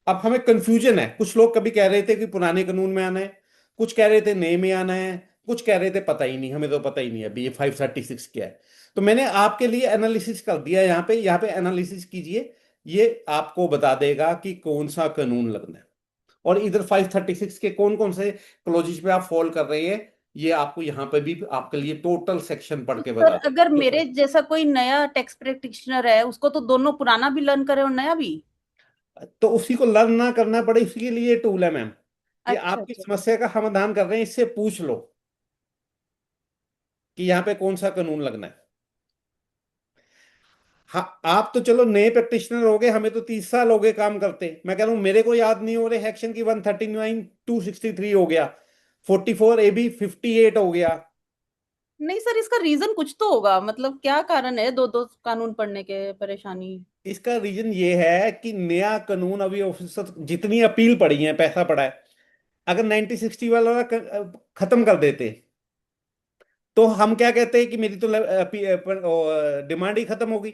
अब हमें कंफ्यूजन है, कुछ लोग कभी कह रहे थे कि पुराने कानून में आना है, कुछ कह रहे थे नए में आना है, कुछ कह रहे थे पता ही नहीं, हमें तो पता ही नहीं अभी ये 536 क्या है। तो मैंने आपके लिए एनालिसिस कर दिया, यहाँ पे एनालिसिस कीजिए, ये आपको बता देगा कि कौन सा कानून लगना है, और इधर 536 के कौन कौन से क्लोजेज पे आप फॉल कर रहे हैं, ये आपको यहाँ पे भी आपके लिए टोटल सेक्शन पढ़ के सर बता अगर देगा। मेरे जैसा कोई नया टैक्स प्रैक्टिशनर है, उसको तो दोनों पुराना भी लर्न करे और नया भी। तो उसी को लर्न ना करना पड़े, इसके लिए टूल है मैम। ये अच्छा आपकी अच्छा। समस्या का समाधान कर रहे हैं, इससे पूछ लो कि यहाँ पे कौन सा कानून लगना है। हाँ, आप तो चलो नए प्रैक्टिशनर हो गए, हमें तो 30 साल हो गए काम करते। मैं कह रहा हूँ मेरे को याद नहीं हो रहे एक्शन की 139 263 हो गया, 44 AB 58 हो गया। नहीं सर, इसका रीजन कुछ तो होगा, मतलब क्या कारण है दो दो कानून पढ़ने के परेशानी? इसका रीजन ये है कि नया कानून अभी ऑफिसर जितनी अपील पड़ी है, पैसा पड़ा है, अगर 1960 वाला खत्म कर देते तो हम क्या कहते हैं कि मेरी तो डिमांड ही खत्म होगी,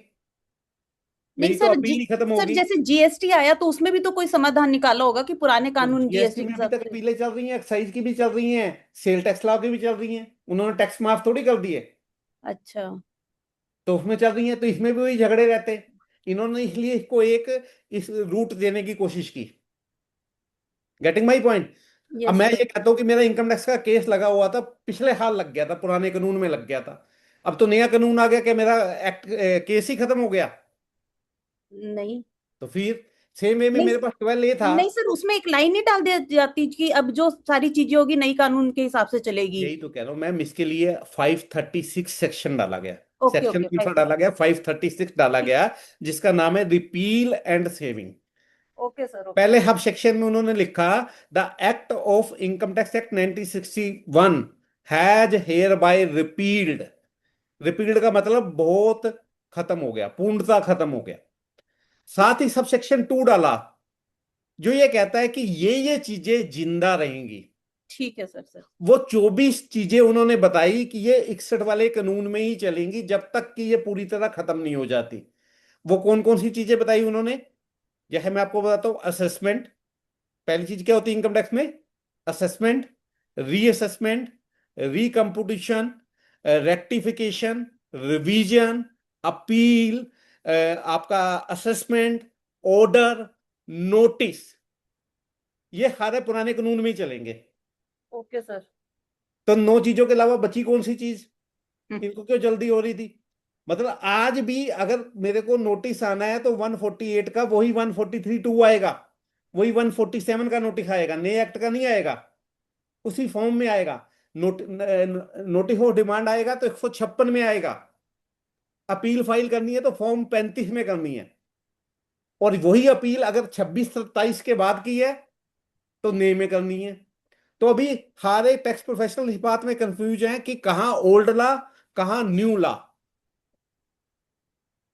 नहीं मेरी तो सर, अपील ही खत्म सर होगी। जैसे जीएसटी आया तो उसमें भी तो कोई समाधान निकाला होगा कि पुराने तो कानून जीएसटी जीएसटी के में अभी हिसाब तक से। अपीलें चल रही हैं, एक्साइज की भी चल रही हैं, सेल टैक्स लॉ की भी चल रही हैं, उन्होंने टैक्स माफ थोड़ी कर दिए, अच्छा। तो उसमें चल रही हैं, तो इसमें भी वही झगड़े रहते हैं। इन्होंने इसलिए इसको एक इस रूट देने की कोशिश की। Getting my point? अब यस मैं सर। ये कहता हूँ कि मेरा इनकम टैक्स का केस लगा हुआ था, पिछले साल लग गया था, पुराने कानून में लग गया था, अब तो नया कानून आ गया कि मेरा एक्ट केस ही खत्म हो गया। नहीं तो फिर सेम वे में नहीं मेरे पास 12A था। नहीं सर, उसमें एक लाइन ही डाल दी जाती कि अब जो सारी चीजें होगी नई कानून के हिसाब से चलेगी। यही तो कह रहा हूँ मैम, इसके लिए 536 सेक्शन डाला गया। ओके सेक्शन ओके, कौन सा 5। डाला गया? 536 डाला गया, जिसका नाम है repeal and saving. Okay sir, okay. पहले हब सेक्शन में उन्होंने लिखा, the act of income tax act 1961 has hereby repealed. Repealed का मतलब बहुत खत्म हो गया, पूर्णता खत्म हो गया। साथ ही सब सेक्शन 2 डाला, जो ये कहता है कि ये चीजें जिंदा रहेंगी। ठीक है सर। सर वो 24 चीजें उन्होंने बताई कि ये 61 वाले कानून में ही चलेंगी जब तक कि ये पूरी तरह खत्म नहीं हो जाती। वो कौन कौन सी चीजें बताई उन्होंने? जैसे मैं आपको बताता हूँ, असेसमेंट। पहली चीज क्या होती है इनकम टैक्स में? Assessment, reassessment, recomputation, rectification, revision, appeal, आपका असेसमेंट, ऑर्डर, नोटिस, ये सारे पुराने कानून में ही चलेंगे। Okay sir. तो 9 चीजों के अलावा बची कौन सी चीज? हम्म, इनको क्यों जल्दी हो रही थी? मतलब आज भी अगर मेरे को नोटिस आना है तो 148 का वही 143(2) आएगा, वही 147 का नोटिस आएगा, नए एक्ट का नहीं आएगा, उसी फॉर्म में आएगा। नोटिस ऑफ डिमांड आएगा तो 156 में आएगा। अपील फाइल करनी है तो फॉर्म 35 में करनी है, और वही अपील अगर 26-27 के बाद की है तो नए में करनी है। तो अभी सारे टैक्स प्रोफेशनल इस बात में कंफ्यूज हैं कि कहाँ ओल्ड लॉ, कहाँ न्यू लॉ।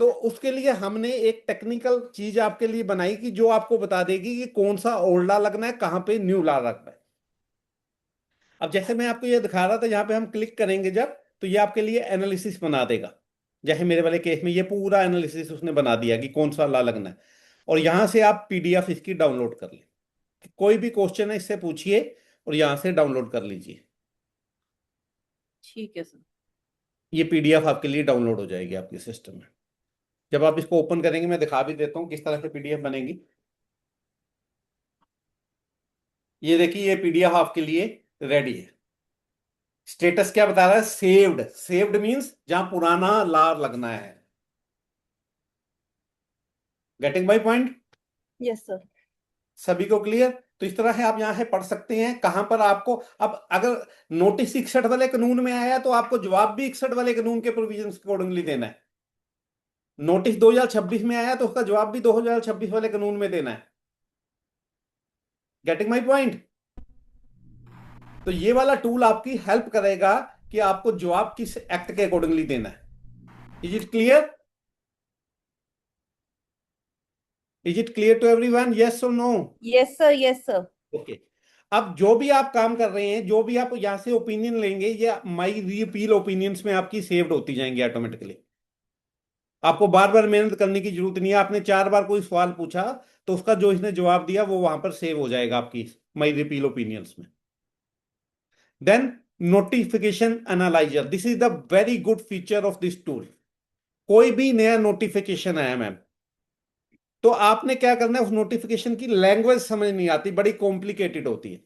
तो उसके लिए हमने एक टेक्निकल चीज आपके लिए बनाई कि जो आपको बता देगी कि कौन सा ओल्ड लॉ लगना है, कहाँ पे न्यू लॉ लगना है। अब जैसे मैं आपको ये दिखा रहा था, यहाँ पे हम क्लिक करेंगे जब, तो ये आपके लिए एनालिसिस बना देगा। जैसे मेरे वाले केस में ये पूरा एनालिसिस उसने बना दिया कि कौन सा लॉ लगना है, और यहाँ से आप PDF इसकी डाउनलोड कर लें। कोई भी क्वेश्चन है इससे पूछिए और यहां से डाउनलोड कर लीजिए। ठीक है सर। ये पीडीएफ आपके लिए डाउनलोड हो जाएगी आपके सिस्टम में। जब आप इसको ओपन करेंगे मैं दिखा भी देता हूँ किस तरह से पीडीएफ बनेगी। ये देखिए, ये पीडीएफ आपके लिए रेडी है। स्टेटस क्या बता रहा है? सेव्ड। सेव्ड मींस जहां पुराना लार लगना है। Getting my point? Yes sir. सभी को क्लियर? तो इस तरह से आप यहां से पढ़ सकते हैं कहां पर आपको, अब अगर नोटिस 61 वाले कानून में आया तो आपको जवाब भी 61 वाले कानून के प्रोविजन अकॉर्डिंगली देना है। नोटिस 2026 में आया तो उसका जवाब भी 2026 वाले कानून में देना है। Getting my point? तो ये वाला टूल आपकी हेल्प करेगा कि आपको जवाब किस एक्ट के अकॉर्डिंगली देना है। Is it clear? Is it clear to everyone? Yes और no? Yes sir, yes sir. Okay. अब जो भी आप काम कर रहे हैं, जो भी आप यहां से ओपिनियन लेंगे, ये माई रीअपील ओपिनियंस में आपकी सेव्ड होती जाएंगी ऑटोमेटिकली। आपको बार बार मेहनत करने की जरूरत नहीं है। आपने 4 बार कोई सवाल पूछा तो उसका जो इसने जवाब दिया वो वहां पर सेव हो जाएगा आपकी माई रिपील ओपिनियंस में। Then notification analyser, this is the very good feature of this tool. कोई भी नया नोटिफिकेशन आया मैम, तो आपने क्या करना है, उस नोटिफिकेशन की लैंग्वेज समझ नहीं आती, बड़ी कॉम्प्लिकेटेड होती है।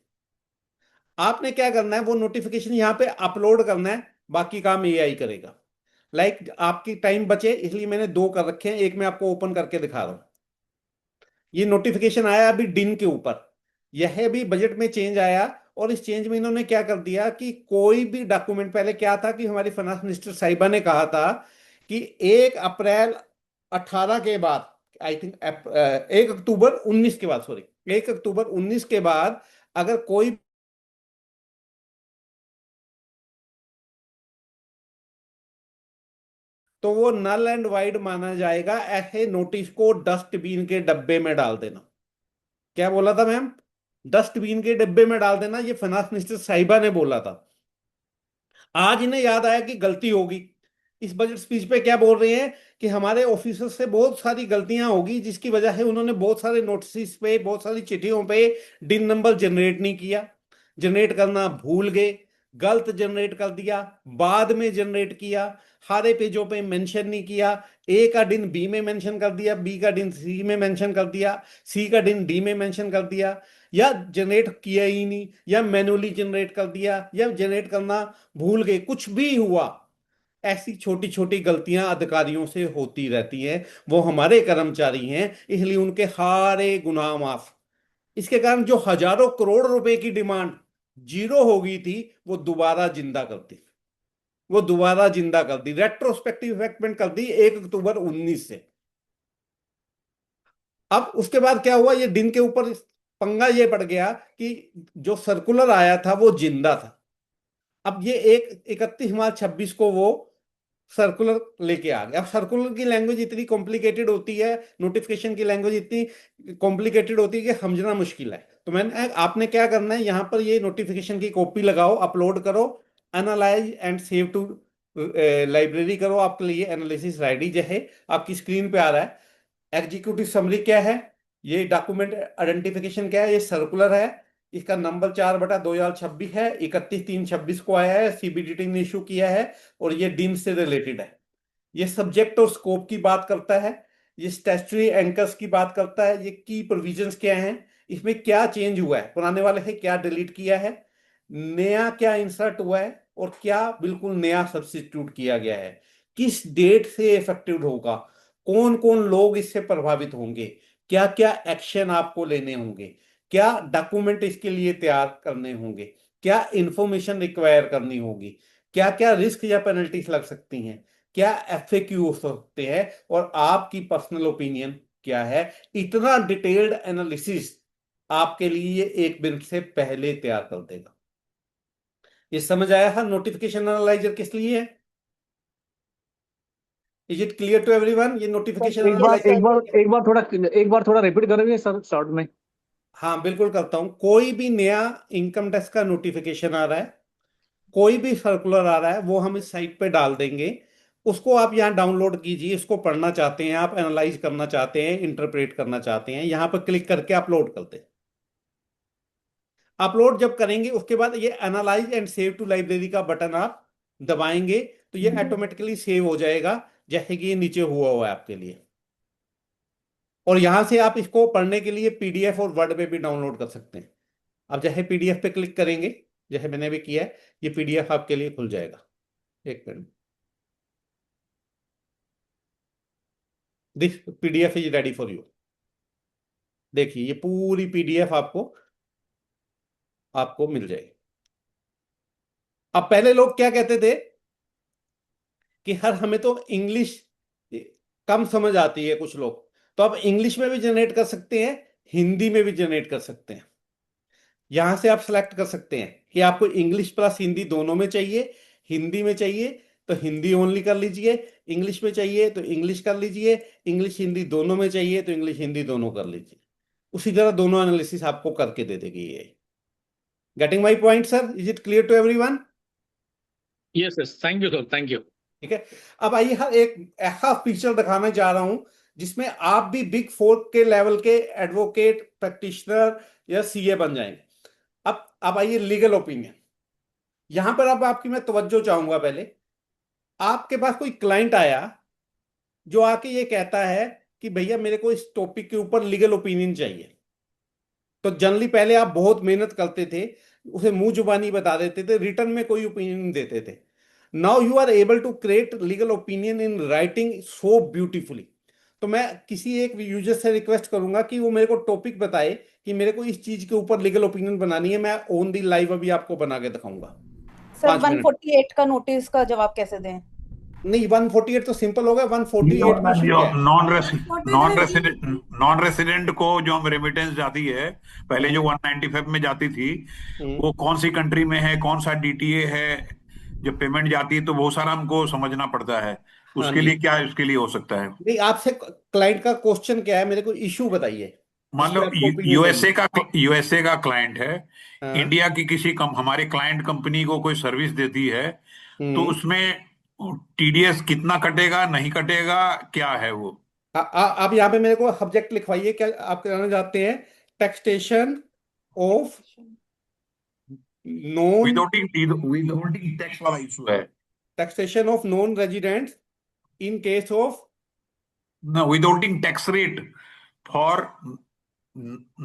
आपने क्या करना है, वो नोटिफिकेशन यहां पे अपलोड करना है, बाकी काम एआई करेगा। आपकी टाइम बचे इसलिए मैंने 2 कर रखे हैं, एक मैं आपको ओपन करके दिखा रहा हूं। ये नोटिफिकेशन आया अभी डिन के ऊपर, यह भी बजट में चेंज आया, और इस चेंज में इन्होंने क्या कर दिया कि कोई भी डॉक्यूमेंट, पहले क्या था कि हमारी फाइनेंस मिनिस्टर साहिबा ने कहा था कि 1 अप्रैल 18 के बाद, आई थिंक 1 अक्टूबर 19 के बाद, सॉरी 1 अक्टूबर 19 के बाद अगर कोई तो वो नल एंड वाइड माना जाएगा। ऐसे नोटिस को डस्टबिन के डब्बे में डाल देना। क्या बोला था मैम? डस्टबिन के डब्बे में डाल देना, ये फाइनेंस मिनिस्टर साहिबा ने बोला था। आज इन्हें याद आया कि गलती होगी। इस बजट स्पीच पे क्या बोल रहे हैं कि हमारे ऑफिसर से बहुत सारी गलतियां होगी, जिसकी वजह से उन्होंने बहुत सारे नोटिस पे, बहुत सारी चिट्ठियों पे डिन नंबर जनरेट नहीं किया, जनरेट करना भूल गए, गलत जनरेट कर दिया, बाद में जनरेट किया, सारे पेजों पे मेंशन नहीं किया, ए का दिन बी में मेंशन कर दिया, बी का दिन सी में मेंशन कर दिया, सी का दिन डी में मेंशन कर दिया, या जनरेट किया ही नहीं, या मैनुअली जनरेट कर दिया, या जनरेट करना भूल गए, कुछ भी हुआ। ऐसी छोटी छोटी गलतियां अधिकारियों से होती रहती हैं, वो हमारे कर्मचारी हैं, इसलिए उनके सारे गुनाह माफ। इसके कारण जो हजारों करोड़ रुपए की डिमांड जीरो हो गई थी, वो दोबारा जिंदा कर दी, वो दोबारा जिंदा कर दी, रेट्रोस्पेक्टिव इफेक्टमेंट कर दी 1 अक्टूबर 19 से। अब उसके बाद क्या हुआ, ये दिन के ऊपर पंगा ये पड़ गया कि जो सर्कुलर आया था वो जिंदा था। अब ये 31 मार्च 26 को वो सर्कुलर लेके आ गए। अब सर्कुलर की लैंग्वेज इतनी कॉम्प्लिकेटेड होती है, नोटिफिकेशन की लैंग्वेज इतनी कॉम्प्लिकेटेड होती है कि समझना मुश्किल है। तो मैंने, आपने क्या करना है, यहां पर ये नोटिफिकेशन की कॉपी लगाओ, अपलोड करो, analyse and save to library करो। आपके लिए एनालिसिस रेडी जो है आपकी स्क्रीन पे आ रहा है। एग्जीक्यूटिव समरी क्या है, ये डॉक्यूमेंट आइडेंटिफिकेशन क्या है, ये सर्कुलर है, इसका नंबर 4/2026 है, 31/3/26 को आया है, सीबीडीटी ने इशू किया है, और ये डीन से रिलेटेड है। ये सब्जेक्ट और स्कोप की बात करता है, ये स्टैट्यूटरी एंकर्स की बात करता है, ये की प्रोविजंस क्या हैं, इसमें क्या चेंज हुआ है, पुराने वाले से क्या डिलीट किया है, नया क्या इंसर्ट हुआ है, और क्या बिल्कुल नया सब्स्टिट्यूट किया गया है, किस डेट से इफेक्टिव होगा, कौन कौन लोग इससे प्रभावित होंगे, क्या क्या एक्शन आपको लेने होंगे, क्या डॉक्यूमेंट इसके लिए तैयार करने होंगे, क्या इंफॉर्मेशन रिक्वायर करनी होगी, क्या क्या रिस्क या पेनल्टीज लग सकती हैं, क्या एफएक्यू हो सकते हैं, और आपकी पर्सनल ओपिनियन क्या है। इतना डिटेल्ड एनालिसिस आपके लिए 1 मिनट से पहले तैयार कर देगा। ये समझ आया है नोटिफिकेशन एनालाइजर किस लिए है? Is it clear to everyone? ये नोटिफिकेशन एक बार थोड़ा रिपीट करेंगे सर शॉर्ट में? हाँ बिल्कुल करता हूं। कोई भी नया इनकम टैक्स का नोटिफिकेशन आ रहा है, कोई भी सर्कुलर आ रहा है, वो हम इस साइट पे डाल देंगे। उसको आप यहाँ डाउनलोड कीजिए, इसको पढ़ना चाहते हैं आप, एनालाइज करना चाहते हैं, इंटरप्रेट करना चाहते हैं, यहाँ पर क्लिक करके अपलोड कर दें। अपलोड जब करेंगे उसके बाद ये analyse and save to library का बटन आप दबाएंगे तो ये ऑटोमेटिकली सेव हो जाएगा, जैसे कि ये नीचे हुआ है आपके लिए। और यहां से आप इसको पढ़ने के लिए पीडीएफ और वर्ड में भी डाउनलोड कर सकते हैं। अब जैसे पीडीएफ पे क्लिक करेंगे, जैसे मैंने अभी किया है, ये पीडीएफ आपके लिए खुल जाएगा। एक minute, this PDF is ready for you. देखिए ये पूरी पीडीएफ आपको आपको मिल जाएगी। अब पहले लोग क्या कहते थे कि हर हमें तो इंग्लिश कम समझ आती है कुछ लोग, तो आप इंग्लिश में भी जनरेट कर सकते हैं, हिंदी में भी जनरेट कर सकते हैं। यहां से आप सिलेक्ट कर सकते हैं कि आपको इंग्लिश प्लस हिंदी दोनों में चाहिए, हिंदी में चाहिए तो हिंदी ओनली कर लीजिए, इंग्लिश में चाहिए तो इंग्लिश कर लीजिए, इंग्लिश हिंदी दोनों में चाहिए तो इंग्लिश हिंदी दोनों कर लीजिए। उसी तरह दोनों एनालिसिस आपको करके दे देगी ये। Getting my point sir? Is it clear to everyone? Yes yes, thank you sir, thank you. ठीक है, अब आइए हर एक ऐसा फीचर दिखाना चाह रहा हूं जिसमें आप भी बिग फोर के लेवल के एडवोकेट, प्रैक्टिशनर या सीए बन जाएंगे। अब आइए लीगल ओपिनियन। यहां पर अब आपकी मैं तवज्जो चाहूंगा। पहले आपके पास कोई क्लाइंट आया जो आके ये कहता है कि भैया मेरे को इस टॉपिक के ऊपर लीगल ओपिनियन चाहिए, तो जनरली पहले आप बहुत मेहनत करते थे, उसे मुंह जुबानी बता देते थे, रिटर्न में कोई ओपिनियन देते थे। Now you are able to create legal opinion in writing so beautifully. तो मैं किसी एक यूजर से रिक्वेस्ट करूंगा कि वो मेरे को टॉपिक बताए कि मेरे को इस चीज के ऊपर लीगल ओपिनियन बनानी है। मैं ऑन दी लाइव अभी आपको बना के दिखाऊंगा। सर 5 मिनट 148 का नोटिस का जवाब कैसे दें? नहीं, 148 तो सिंपल होगा, 148 में इशू क्या है? नॉन रेसिडेंट को जो हम रेमिटेंस जाती है, पहले जो 195 में जाती थी, वो कौन सी कंट्री में है, कौन सा डीटीए है, जब पेमेंट जाती है तो बहुत सारा हमको समझना पड़ता है। उसके लिए क्या उसके लिए हो सकता है? नहीं, आपसे क्लाइंट का क्वेश्चन क्या है, मेरे को इशू बताइए। मान लो यूएसए का क्लाइंट है, हाँ। इंडिया की किसी हमारे क्लाइंट कंपनी को कोई सर्विस देती है, तो उसमें टीडीएस कितना कटेगा, नहीं कटेगा, क्या है वो? आप यहाँ पे मेरे को सब्जेक्ट लिखवाइए। क्या आप कराना चाहते हैं? टैक्सेशन ऑफ नॉन विदाउटिंग टैक्स वाला इशू है। Taxation of non residents in case of No, withholding tax rate for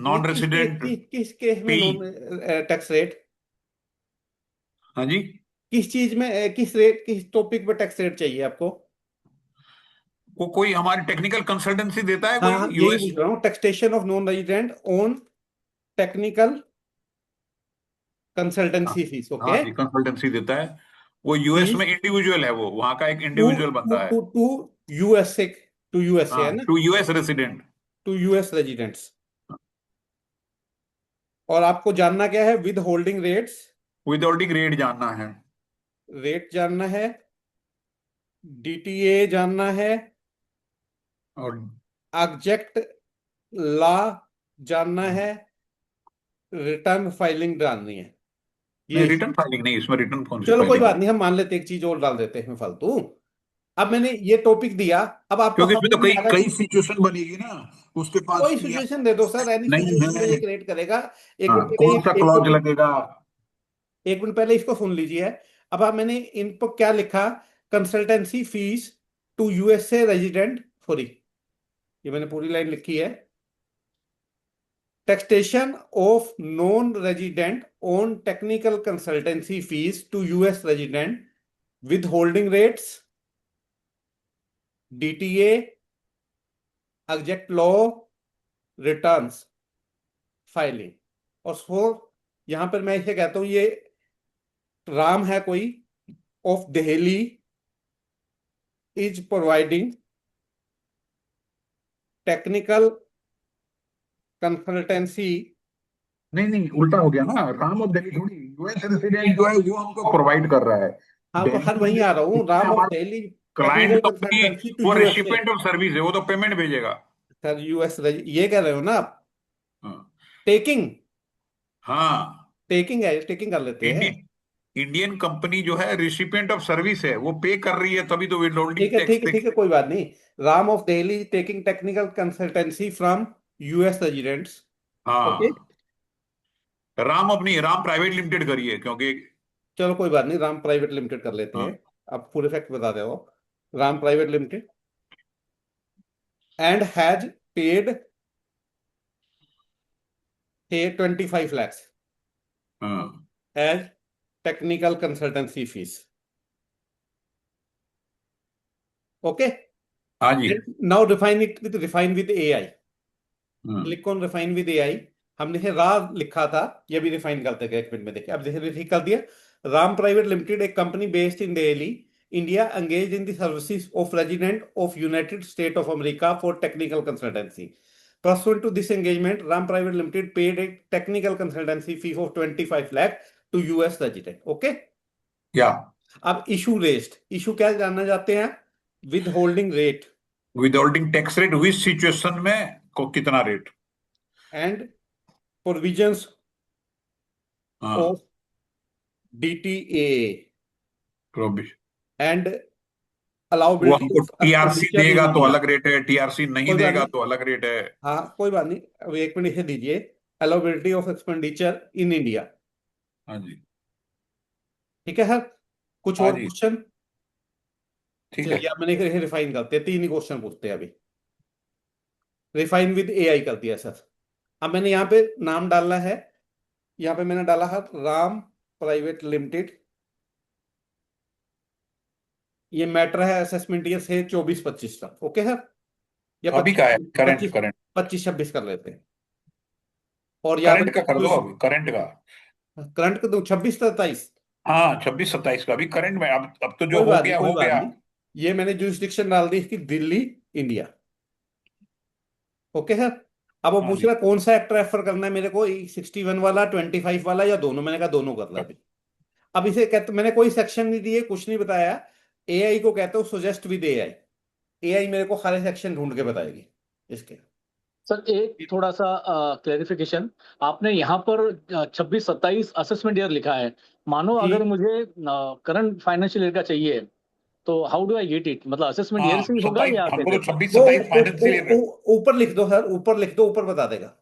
non-resident किस केस में नॉन टैक्स रेट? हाँ जी, किस चीज में किस रेट, किस टॉपिक पे टैक्स रेट चाहिए आपको? वो कोई हमारी टेक्निकल कंसल्टेंसी देता है, हाँ, कोई यही यूएस? पूछ रहा हूँ। Taxation of non resident on technical consultancy fees. Okay, हाँ जी, कंसल्टेंसी देता है वो। यूएस में इंडिविजुअल है, वो वहां का एक इंडिविजुअल बनता है। टू यूएसए, टू यूएसए है ना, to US resident, to US residents. और आपको जानना क्या है? विद होल्डिंग रेट्स, विदाउटिंग रेट जानना है, रेट जानना है, डीटीए जानना है, और ऑब्जेक्ट लॉ जानना है, रिटर्न फाइलिंग जाननी है। ये रिटर्न फाइलिंग नहीं, इसमें रिटर्न कौन सी चलो कोई फाइलिंग? बात नहीं, हम मान लेते एक चीज और डाल देते हैं फालतू। अब मैंने ये टॉपिक दिया, अब आपको क्योंकि इसमें तो समझ में आ रहा है कई कि सिचुएशन बनेगी ना, उसके पास कोई सिचुएशन दे दो सर, एनी नहीं सिचुएशन है। ये क्रिएट करेगा। एक हाँ, मिनट कौन सा क्लॉज लगेगा? एक मिनट पहले इसको सुन लीजिए। अब आप मैंने इन पर क्या लिखा? Consultancy fees to USA resident free, ये मैंने पूरी लाइन लिखी है। Taxation of non resident on technical consultancy fees to US resident withholding rates, DTA, object law, returns filing. और सो यहां पर मैं इसे कहता हूं, ये राम है कोई of Delhi is providing technical consultancy. नहीं, उल्टा हो गया ना, राम ऑफ दिल्ली थोड़ी, यूएस रेसिडेंट जो है वो हमको प्रोवाइड कर रहा है। हाँ, तो हर वहीं आ रहा हूँ। Ram of Delhi client company, consultancy to वो यूएसए। रेसिपिएंट ऑफ सर्विस है, वो तो पेमेंट भेजेगा सर यूएस ये कह रहे हो ना आप? हाँ। टेकिंग, हाँ, टेकिंग है, टेकिंग कर लेते हैं। इंडियन कंपनी जो है रिसिपिएंट ऑफ सर्विस है, वो पे कर रही है, तभी तो विथहोल्डिंग टैक्स। ठीक है, कोई बात नहीं। Ram of Delhi taking technical consultancy from US residents. हाँ, ओके, राम प्राइवेट लिमिटेड करिए, क्योंकि चलो कोई बात नहीं, राम प्राइवेट लिमिटेड कर लेते हाँ। हैं। अब फुल इफेक्ट बता दे वो, Ram private limited and has paid 25 lakhs हाँ as technical consultancy fees. Okay. हाँ जी। Now refine with AI. हाँ Click on refine with AI. हमने ये रा लिखा था, ये भी रिफाइन करते गए, एक मिनट में देखिए। अब देखिए ठीक कर दिया। राम प्राइवेट लिमिटेड एक company based in Delhi, India, engaged in the services of resident of United States of America for technical consultancy. Pursuant to this engagement, Ram Private Limited paid a technical consultancy fee of 25 lakh to US resident. Okay? या अब issue rest, issue क्या जानना चाहते हैं? With holding rate withholding tax rate हुई situation में को कितना रेट एंड प्रोविजंस हाँ ऑफ DTA प्रोविजन एंड वो अलाउबिलिटी हमको ऑफ टीआरसी एक्सपेंडिचर इन देगा तो इंडिया। अलग रेट है, टीआरसी नहीं कोई बात देगा नहीं, तो अलग रेट है। हाँ कोई बात नहीं, अब एक मिनट इसे दीजिए। अलाउबिलिटी ऑफ एक्सपेंडिचर इन इंडिया, हाँ जी ठीक है सर। कुछ हाँ और जी क्वेश्चन? ठीक है। चलिए अब मैंने रिफाइन करते हैं, 3 ही क्वेश्चन पूछते हैं अभी। रिफाइन विद AI कर दिया सर। अब मैंने यहाँ पे नाम डालना है, यहाँ पे मैंने डाला है राम प्राइवेट लिमिटेड। ये मैटर है असेसमेंट ईयर से 24-25 तक। ओके सर, या अभी का है करंट 25-26 कर लेते हैं। और यहाँ करंट का कर दो, अभी करंट का। करंट का दो 26-27। हाँ 26-27 का अभी करंट में। अब तो जो कोई हो बात नहीं, गया कोई हो बात गया। नहीं। ये मैंने जुरिस्डिक्शन डाल दी इसकी, दिल्ली, इंडिया। Okay sir. अब वो हाँ पूछ जी रहा कौन सा एक्ट रेफर करना है मेरे को, 61 वाला, 25 वाला, या दोनों। मैंने कहा दोनों कर ला अभी। अब इसे कहते, मैंने कोई सेक्शन नहीं दिए, कुछ नहीं बताया। AI को कहते हो सजेस्ट विद AI। AI मेरे को सारे सेक्शन ढूंढ के बताएगी इसके। सर एक थोड़ा सा क्लेरिफिकेशन, आपने यहाँ पर 26-27 असेसमेंट ईयर लिखा है। मानो जी। अगर मुझे करंट फाइनेंशियल ईयर का चाहिए तो how do I get it? मतलब असेसमेंट ईयर हाँ से ही होगा 27 या हमको कैसे? तो 26-27 फाइनेंशियल ईयर। ऊपर लिख दो सर, ऊपर लिख दो, ऊपर बता देगा।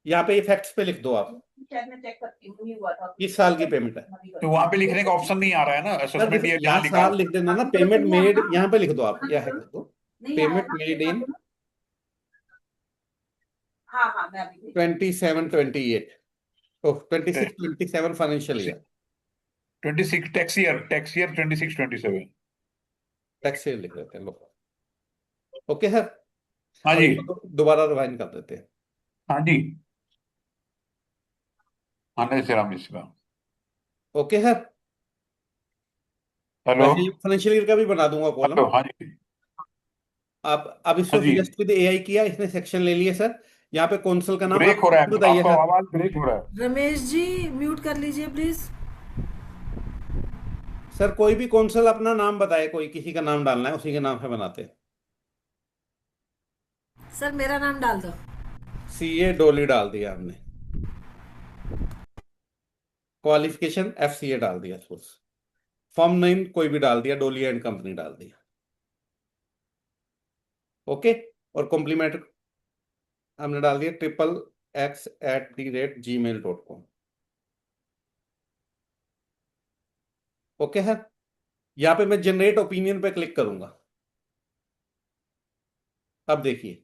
यहाँ पे इफेक्ट्स पे लिख दो आप, इस साल की पेमेंट है। तो वहां पे लिखने का ऑप्शन नहीं आ रहा है ना, सर असेसमेंट ईयर यहाँ जहाँ लिखा साल लिख देना ना, पेमेंट मेड, यहाँ पे लिख दो आप, यहाँ लिख दो payment made in 27-28, 26-27 financial year. 26 tax year 26-27। Tax year लिख देते हैं लो। Okay sir. हाँ अब जी इसको दोबारा रिवाइंड कर देते हैं। हाँ जी आने से राम इसका। Okay sir. हेलो वैसे फाइनेंशियल ईयर का भी बना दूंगा कॉलम। हेलो हाँ जी आप अब इसको हाँ जी। सजेस्ट विद AI किया, इसने सेक्शन ले लिया सर। यहाँ पे कौंसल का नाम ब्रेक आप हो रहा है, बताइए आपका सर। आवाज ब्रेक हो रहा है। रमेश जी म्यूट कर लीजिए प्लीज। सर कोई भी कौंसल अपना नाम बताए, कोई किसी का नाम डालना है, उसी के नाम से बनाते हैं। सर मेरा नाम डाल दो। CA डोली डाल दिया हमने, क्वालिफिकेशन FCA डाल दिया, फॉर्म नेम कोई भी डाल दिया, डोली एंड कंपनी डाल दिया। ओके। और कॉम्प्लीमेंट हमने डाल दिया XXX@gmail.com। ओके है। यहाँ पे मैं जनरेट ओपिनियन पे क्लिक करूंगा। अब देखिए,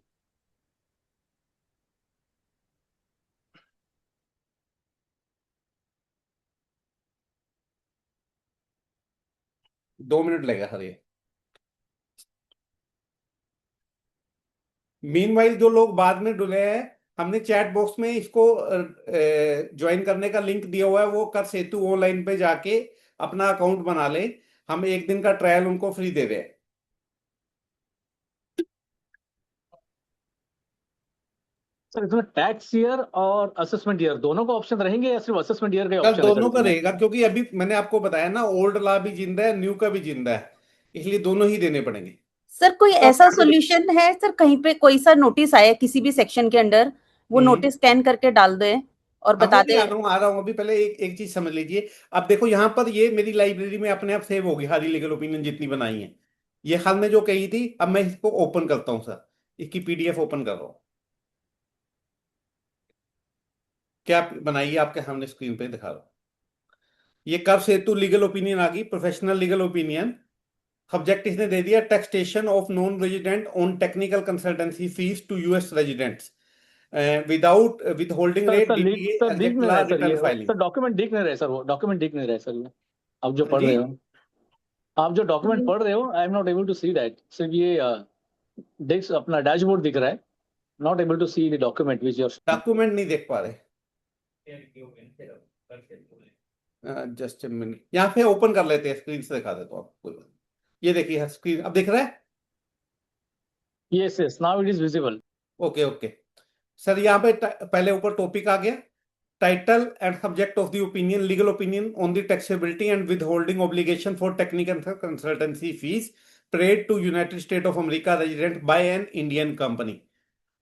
दो मिनट लगेगा सर ये। मीनवाइल जो लोग बाद में डुले हैं, हमने चैट बॉक्स में इसको ज्वाइन करने का लिंक दिया हुआ है, वो कर सेतु ऑनलाइन पे जाके अपना अकाउंट बना ले। हम 1 दिन का ट्रायल उनको फ्री दे रहे हैं। सर इसमें टैक्स ईयर और असेसमेंट ईयर दोनों का ऑप्शन रहेंगे या सिर्फ असेसमेंट ईयर का कल ऑप्शन है दोनों का इसमें? रहेगा, क्योंकि अभी मैंने आपको बताया ना, ओल्ड लॉ भी जिंदा है, न्यू का भी जिंदा है, इसलिए दोनों ही देने पड़ेंगे। सर कोई तो ऐसा आप- सॉल्यूशन है सर, कहीं पे कोई सा नोटिस आया किसी भी सेक्शन के अंडर, वो नोटिस स्कैन करके डाल दे और अब बता वो भी दे? आ रहा हूँ अभी। पहले एक चीज समझ लीजिए। अब देखो यहाँ पर ये मेरी लाइब्रेरी में अपने आप सेव होगी सारी लीगल ओपिनियन जितनी बनाई है। ये हाल में जो कही थी, अब मैं इसको ओपन करता हूँ सर, इसकी PDF ओपन कर रहा हूँ। क्या बनाइए, आपके सामने स्क्रीन पे दिखा रहा हूं। ये कर सेतु लीगल ओपिनियन आ गई, प्रोफेशनल लीगल ओपिनियन। सब्जेक्ट इसने दे दिया taxation of non resident on technical consultancy fees to US residents without withholding rate sir DTA sir दिख एग्जैक्ट नहीं ला रहा है सर, रिटर्न ये फाइलिंग। सर डॉक्यूमेंट दिख नहीं रहा है सर, वो डॉक्यूमेंट दिख नहीं रहा है सर, ये आप जो पढ़ जी, रहे हो, आप जो डॉक्यूमेंट पढ़ रहे हो, I am not able to see that. सिर्फ ये डेस्क अपना डैशबोर्ड दिख रहा है, not able to see the document which your. Document नहीं देख पा रहे। जस्ट ए मिनट, यहाँ पे ओपन कर लेते हैं, स्क्रीन से दिखा देता हूँ आपको। ये देखिए स्क्रीन अब दिख रहा है। Yes yes, now it is visible. Okay okay sir, यहाँ पे पहले ऊपर टॉपिक आ गया, title and subject of the opinion, legal opinion on the taxability and withholding obligation for technical consultancy fees paid to United State of America resident by an Indian company.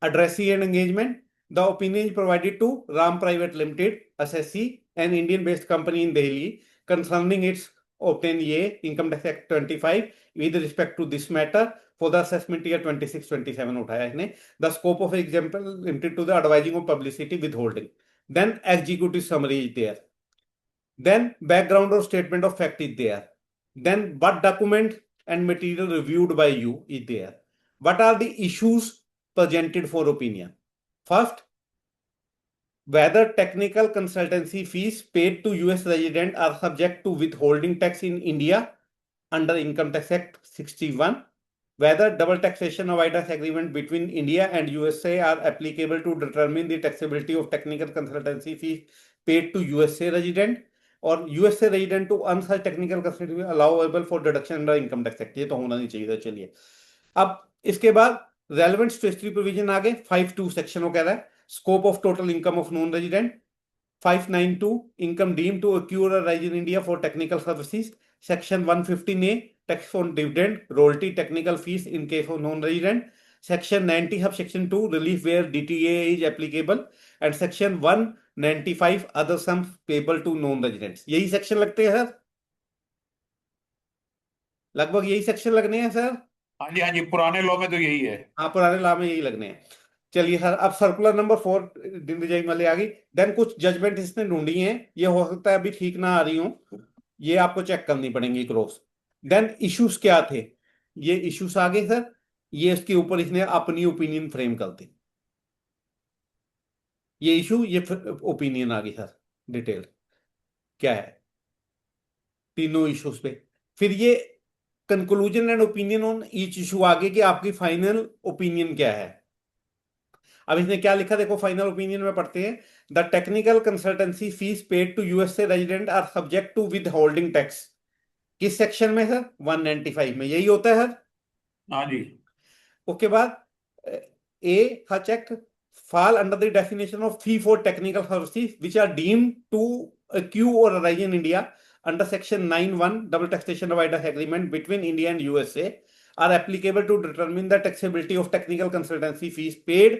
Addressee and engagement. The opinion is provided to Ram Private Limited, assessee, an Indian-based company in Delhi, concerning its obtained Income Tax Act 25 with respect to this matter for the assessment year 26-27 उठाया इसने. The scope of example limited to the advising of publicity withholding. Then executive summary is there. Then background or statement of fact is there. Then what document and material reviewed by you is there. What are the issues presented for opinion? First, whether technical consultancy fees paid to US resident are subject to withholding tax in India under Income Tax Act 61. Whether double taxation avoidance agreement between India and USA are applicable to determine the taxability of technical consultancy fees paid to USA resident, or USA resident to earn such technical consultancy allowable for deduction under Income Tax Act. ये तो होना नहीं चाहिए था। चलिए अब इसके बाद रेलेवेंट स्टेटरी प्रोविजन आ गए। 5(2) सेक्शन वो कह रहा है scope of total income of non resident. 5(9)(2) income deem to accrue arise in India for technical services. Section 115A tax on dividend royalty technical fees in case of non resident. Section 90 sub section 2 relief where DTA is applicable, and section 195 other sums payable to non residents. यही section लगते हैं sir, लगभग यही section लगने हैं sir. हाँ जी, पुराने law में तो यही है। हाँ, पुराने लॉ में यही लगने हैं। चलिए सर, अब सर्कुलर नंबर 4 डिजाइन वाले आ गई। देन कुछ जजमेंट इसने ढूंढी हैं, ये हो सकता है अभी ठीक ना आ रही हूँ, ये आपको चेक करनी पड़ेंगी क्रॉस। देन इश्यूज क्या थे, ये इश्यूज आ गए सर, ये इसके ऊपर इसने अपनी ओपिनियन फ्रेम कर दी। ये इशू, ये ओपिनियन आ गई सर, डिटेल क्या है तीनों इश्यूज पे। फिर ये conclusion and opinion on each issue आगे कि आपकी फाइनल ओपिनियन क्या है। अब इसने क्या लिखा देखो, फाइनल ओपिनियन में पढ़ते हैं, the technical consultancy fees paid to USA resident are subject to withholding tax. किस सेक्शन में सर? 195 में, यही होता है सर। हाँ जी। उसके बाद a such act fall under the definition of fee for technical services which are deemed to accrue or arise in India under section 9(1) double taxation avoidance agreement between India and USA are applicable to determine the taxability of technical consultancy fees paid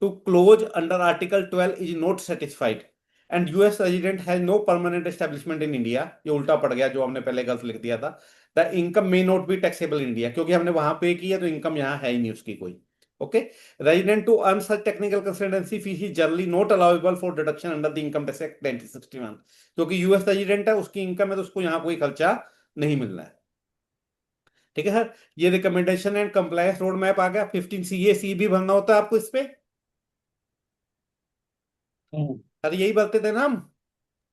to close under article 12 is not satisfied and US resident has no permanent establishment in India। ये उल्टा पड़ गया, जो हमने पहले गलत लिख दिया था। The income may not be taxable in India, क्योंकि हमने वहां पे किया तो इनकम यहाँ है ही नहीं उसकी कोई। Okay, resident to earn such technical consultancy fee is generally not allowable for deduction under the Income Tax Act 1961, क्योंकि यूएस रेजिडेंट है, उसकी इनकम है तो उसको यहाँ कोई खर्चा नहीं मिलना है। ठीक है सर, ये recommendation and compliance road map आ गया। 15CA भी भरना होता है आपको इस पे, सर यही भरते थे ना हम।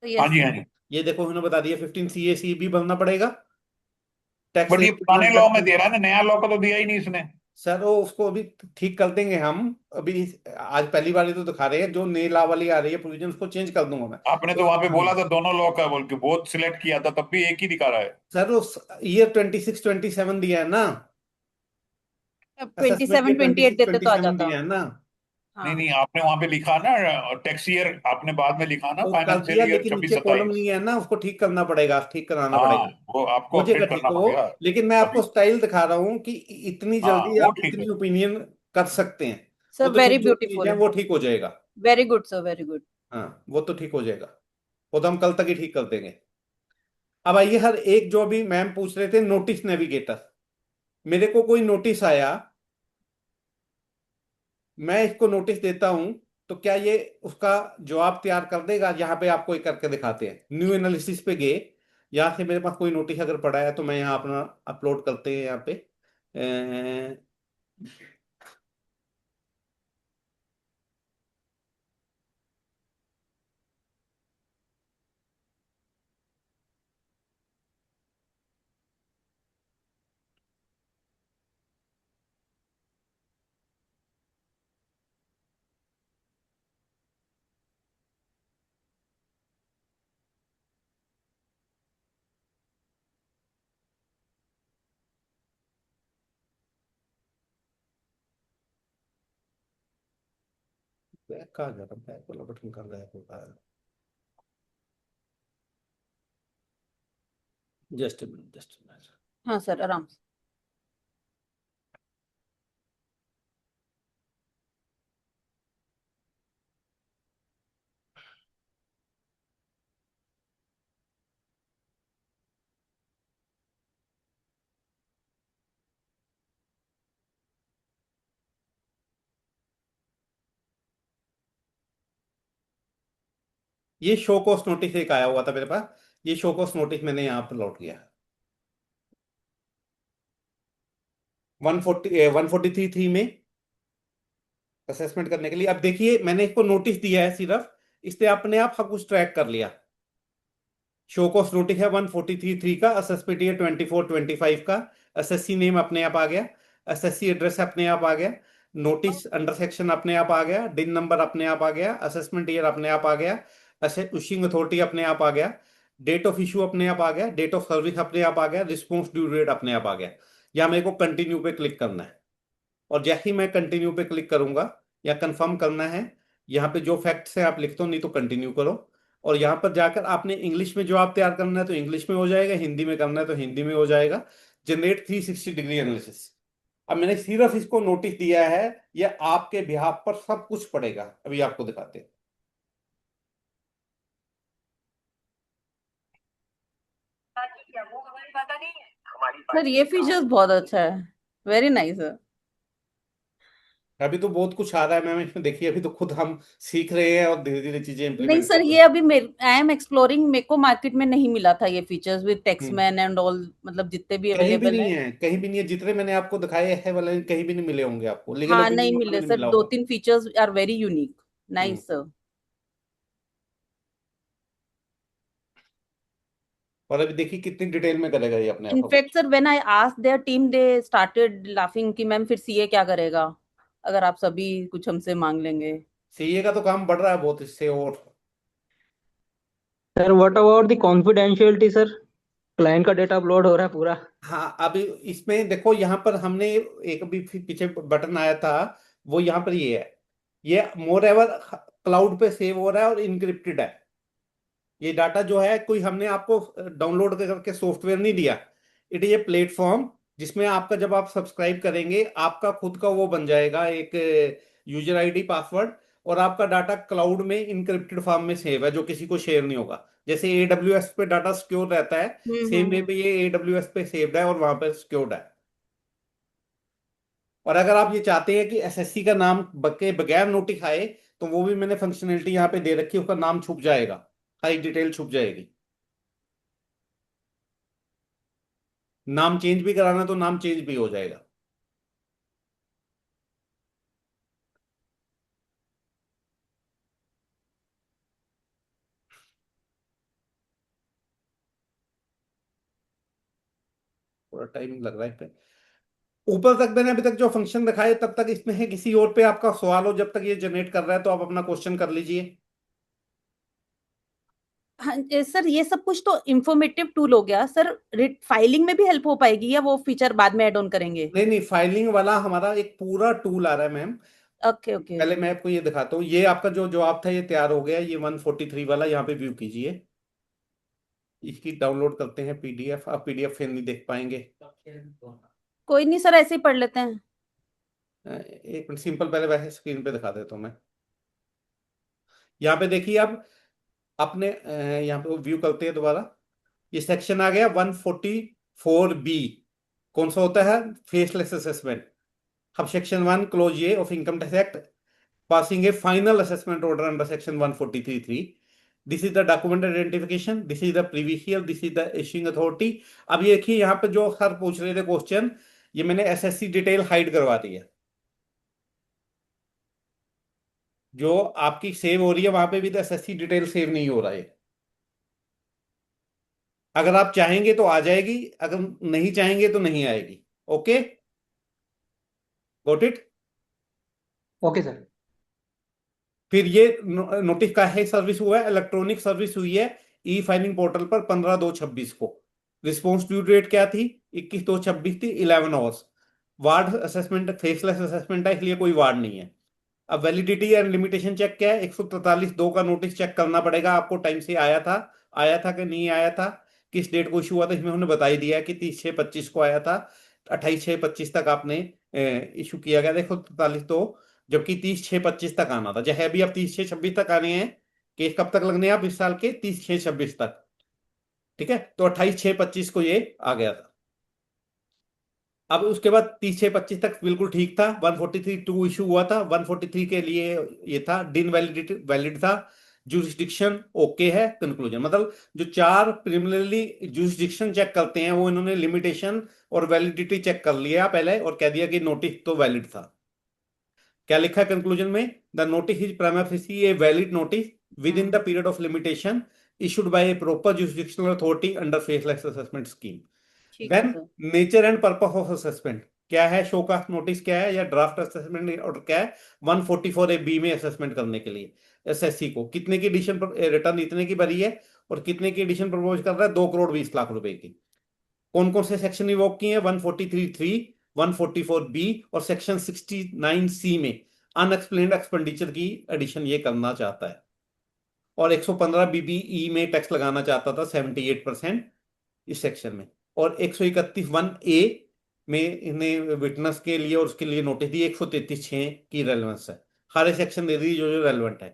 हाँ जी, हाँ जी। ये देखो उन्होंने बता दिया 15CA भी भरना पड़ेगा। बट ये पुराने लॉ में दे रहा है ना, नया लॉ का तो दिया ही नहीं इसने। सर वो उसको अभी ठीक कर देंगे हम, अभी आज पहली बार तो दिखा रहे हैं, जो नई लॉ वाली आ रही है प्रोविजन उसको चेंज कर दूंगा मैं। आपने तो वहां पे बोला था दोनों लॉ का बोल के, बहुत सिलेक्ट किया था, तब भी एक ही दिखा रहा है सर। उस ईयर 26-27 दिया है ना, 27-28 देते तो आ जाता दिया है ना। नहीं नहीं, आपने वहां पे लिखा ना टैक्स ईयर, आपने बाद में लिखा ना फाइनेंशियल ईयर लेकिन नीचे कॉलम नहीं है ना, उसको ठीक करना पड़ेगा, ठीक कराना पड़ेगा, वो आपको मुझे अपडेट ठीक करना हो। पड़ेगा। लेकिन मैं आपको स्टाइल दिखा रहा हूँ कि इतनी जल्दी वो आप ठीक इतनी है। ओपिनियन कर सकते हैं। सर। वो तो वेरी छोटी छोटी ब्यूटीफुल, चीजें, वो ठीक हो जाएगा। Very good sir, very good. हाँ, वो तो ठीक हो जाएगा, वो तो हम कल तक ही ठीक कर देंगे। अब आइए हर एक, जो अभी मैम पूछ रहे थे नोटिस नेविगेटर, मेरे को कोई नोटिस आया, मैं इसको नोटिस देता हूं तो क्या ये उसका जवाब तैयार कर देगा? यहाँ पे आपको एक करके दिखाते हैं। न्यू एनालिसिस पे गए, यहाँ से मेरे पास कोई नोटिस अगर पड़ा है तो मैं यहाँ अपना अपलोड करते हैं यहाँ पे। बैक कहाँ जा रहा है? बैक वाला बटन कहाँ गायब होता है? Just a minute, just a minute. हाँ सर, आराम से। ये शो कॉस्ट नोटिस एक आया हुआ था मेरे पास, ये शो कॉस्ट नोटिस मैंने यहाँ पर लौट किया। 143 में असेसमेंट करने के लिए। अब देखिए मैंने इसको नोटिस दिया है सिर्फ, इसने अपने आप सब कुछ ट्रैक कर लिया। शो कॉस्ट नोटिस है 143.3 का, असेसमेंट ईयर 24-25 का, एसएससी नेम अपने आप आ गया, एसएससी एड्रेस अपने आप आ गया, नोटिस अंडर सेक्शन अपने आप आ गया, डिन नंबर अपने आप आ गया, असेसमेंट ईयर अपने आप आ गया, इशूइंग अथॉरिटी अपने आप आ गया, डेट ऑफ इशू अपने आप आ गया, डेट ऑफ सर्विस अपने आप आ गया, रिस्पॉन्स ड्यू डेट अपने आप आ गया। या मेरे को कंटिन्यू पे क्लिक करना है, और जैसे ही मैं कंटिन्यू पे क्लिक करूंगा या कंफर्म करना है, यहाँ पे जो फैक्ट्स है आप लिख दो, नहीं तो कंटिन्यू करो। और यहाँ पर जाकर आपने इंग्लिश में जवाब तैयार करना है तो इंग्लिश में हो जाएगा, हिंदी में करना है तो हिंदी में हो जाएगा। Generate 360 degree analysis. अब मैंने सिर्फ इसको नोटिस दिया है, ये आपके बिहाफ पर सब कुछ पड़ेगा। अभी आपको दिखाते हैं। सर ये फीचर्स बहुत अच्छा है, वेरी नाइस है। अभी तो बहुत कुछ आ रहा है मैम इसमें, देखिए अभी तो खुद हम सीख रहे हैं और धीरे धीरे चीजें नहीं इंप्लीमेंट सर, कर ये रहे अभी आई एम एक्सप्लोरिंग, मेरे को मार्केट में नहीं मिला था ये फीचर्स विद हैं। टेक्समैन एंड ऑल, मतलब जितने भी कहीं भी अवेलेबल नहीं है। है, कहीं भी नहीं है, जितने मैंने आपको दिखाए हैं वाले कहीं भी नहीं मिले होंगे आपको, लीगल हाँ ओपिनियन नहीं वाले मिले में सर, मिला दो होगा। तीन features are very unique, nice sir. और अभी देखिए कितनी डिटेल में करेगा ये अपने आप को। In fact sir when I asked their team, they started laughing कि मैम फिर सीए क्या करेगा अगर आप सभी कुछ हमसे मांग लेंगे। सीए का तो काम बढ़ रहा है बहुत इससे। और sir what about the confidentiality sir? Client का डेटा अपलोड हो रहा है पूरा। हाँ, अभी इसमें देखो यहाँ पर हमने एक अभी पीछे बटन आया था, वो यहाँ पर ये है, ये मोर एवर क्लाउड पे सेव हो रहा है और इनक्रिप्टेड है। ये डाटा जो है कोई हमने आपको डाउनलोड करके सॉफ्टवेयर नहीं दिया, इट इज ए प्लेटफॉर्म जिसमें आपका जब आप सब्सक्राइब करेंगे आपका खुद का वो बन जाएगा एक यूजर आईडी पासवर्ड, और आपका डाटा क्लाउड में इनक्रिप्टेड फॉर्म में सेव है जो किसी को शेयर नहीं होगा। जैसे AWS पे डाटा सिक्योर रहता है, सेम वे पे ये AWS पे सेव्ड है और वहां पर सिक्योर्ड है। और अगर आप ये चाहते हैं कि एसएससी का नाम के बगैर नोटिस आए तो वो भी मैंने फंक्शनलिटी यहाँ पे दे रखी है, उसका नाम छुप जाएगा, सारी डिटेल छुप जाएगी। नाम चेंज भी कराना तो नाम चेंज भी हो जाएगा। थोड़ा टाइम लग रहा है इस पे। ऊपर तक मैंने अभी तक जो फंक्शन दिखाए तब तक इसमें है, किसी और पे आपका सवाल हो जब तक ये जनरेट कर रहा है तो आप अपना क्वेश्चन कर लीजिए। हाँ सर, ये सब कुछ तो इंफॉर्मेटिव टूल हो गया सर, फाइलिंग में भी हेल्प हो पाएगी या वो फीचर बाद में ऐड ऑन करेंगे? नहीं नहीं, फाइलिंग वाला हमारा एक पूरा टूल आ रहा है मैम। Okay okay. पहले मैं आपको ये दिखाता हूँ, ये आपका जो जवाब था ये तैयार हो गया, ये 143 वाला यहाँ पे व्यू कीजिए। इसकी डाउनलोड करते हैं पीडीएफ, आप पीडीएफ फिर नहीं देख पाएंगे। कोई नहीं सर, ऐसे ही पढ़ लेते हैं। एक मिनट, सिंपल पहले वैसे स्क्रीन पे दिखा देता हूँ मैं। यहाँ पे देखिए आप अपने यहाँ पे व्यू करते हैं दोबारा, ये सेक्शन आ गया 144B। कौन सा होता है? Faceless assessment. अब सेक्शन 1 क्लोज ये of income tax act passing a final assessment order under section 143(3). This is the document identification, this is the previous year, this is the issuing authority. अब ये देखिए यहाँ पे जो सर पूछ रहे थे क्वेश्चन, ये मैंने एसएससी डिटेल हाइड करवा दी है। जो आपकी सेव हो रही है वहां पे भी तो एसएससी डिटेल सेव नहीं हो रहा है। अगर आप चाहेंगे तो आ जाएगी, अगर नहीं चाहेंगे तो नहीं आएगी। Okay, got it? Okay sir. फिर ये नोटिस का है सर्विस हुआ है, इलेक्ट्रॉनिक सर्विस हुई है ई फाइलिंग पोर्टल पर 15/2/26 को। रिस्पॉन्स ड्यू डेट क्या थी? 21/2/26 थी, 11 hours. Ward assessment faceless assessment है, इसलिए कोई वार्ड नहीं है। अब वैलिडिटी एंड लिमिटेशन चेक क्या है? 143(2) का नोटिस चेक करना पड़ेगा आपको, टाइम से आया था कि नहीं आया था, किस डेट को इशू हुआ था, इसमें उन्होंने बता ही दिया है कि 30/6/25 को आया था, 28/6/25 तक आपने इशू किया गया। देखो 43(2), जबकि 30/6/25 तक आना था। चाहे अभी अब 30/6/26 तक आने हैं, केस कब तक लगने हैं? आप इस साल के 30/6/26 तक। ठीक है, तो 28/6/25 को ये आ गया था। अब उसके बाद 30/6/25 तक बिल्कुल ठीक था। 143(2) इशू हुआ था, 143 के लिए ये था डिन वैलिड था। जुरिस्डिक्शन ओके है। कंक्लूजन मतलब जो 4 प्रिलिमिनरी जुरिस्डिक्शन चेक करते हैं वो इन्होंने लिमिटेशन और वैलिडिटी चेक कर लिया पहले और कह दिया कि नोटिस तो वैलिड था। क्या लिखा है कंक्लूजन में? The notice is prima facie a valid notice with in the period of limitation issued by a proper jurisdictional authority under faceless assessment scheme. Then nature and purpose of assessment क्या है? Show का notice क्या है या draft assessment order क्या है? 144(b) में assessment करने के लिए एसएससी को कितने की एडिशन रिटर्न इतने की भरी है और कितने की एडिशन प्रपोज कर रहा है? 2,20,00,000 रुपए की। कौन कौन से सेक्शन इवोक किए हैं? 143(3), 144(b) और सेक्शन 69(c) में अनएक्सप्लेन्ड एक्सपेंडिचर की एडिशन ये करना चाहता है। और 115 BBE में टैक्स लगाना चाहता था 78% इस सेक्शन में। और 131(1)(a) में इन्हें विटनेस के लिए और उसके लिए नोटिस दी। 133(6) की रेलेवेंस है। सारे सेक्शन दे दी जो रेलेवेंट है।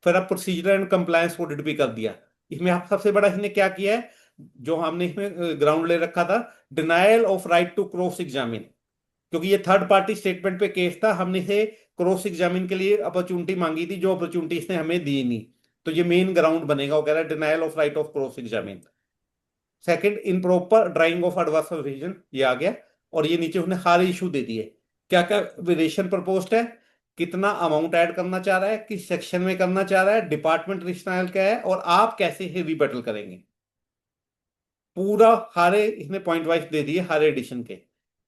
फिर अब प्रोसीजर एंड कंप्लायंस ऑडिट भी कर दिया। इसमें आप सबसे बड़ा इसने क्या किया है, जो हमने इसमें ग्राउंड ले रखा था, denial of right to cross examine. क्योंकि ये थर्ड पार्टी स्टेटमेंट पे केस था, हमने इसे क्रॉस एग्जामिन के लिए अपॉर्चुनिटी मांगी थी, जो अपॉर्चुनिटी इसने हमें दी नहीं। तो ये मेन ग्राउंड बनेगा। वो कह रहा है denial of right of cross examine. Second, improper drying of adverse variation, ये आ गया। और ये नीचे उन्हें सारे इशू दे दिए, क्या क्या वेरिएशन प्रपोज्ड है, कितना अमाउंट ऐड करना चाह रहा है, किस सेक्शन में करना चाह रहा है, डिपार्टमेंट रिस्ट्रायल क्या है और आप कैसे ही रिबेटल करेंगे। पूरा सारे इसने पॉइंट वाइज दे दिए हर एडिशन के।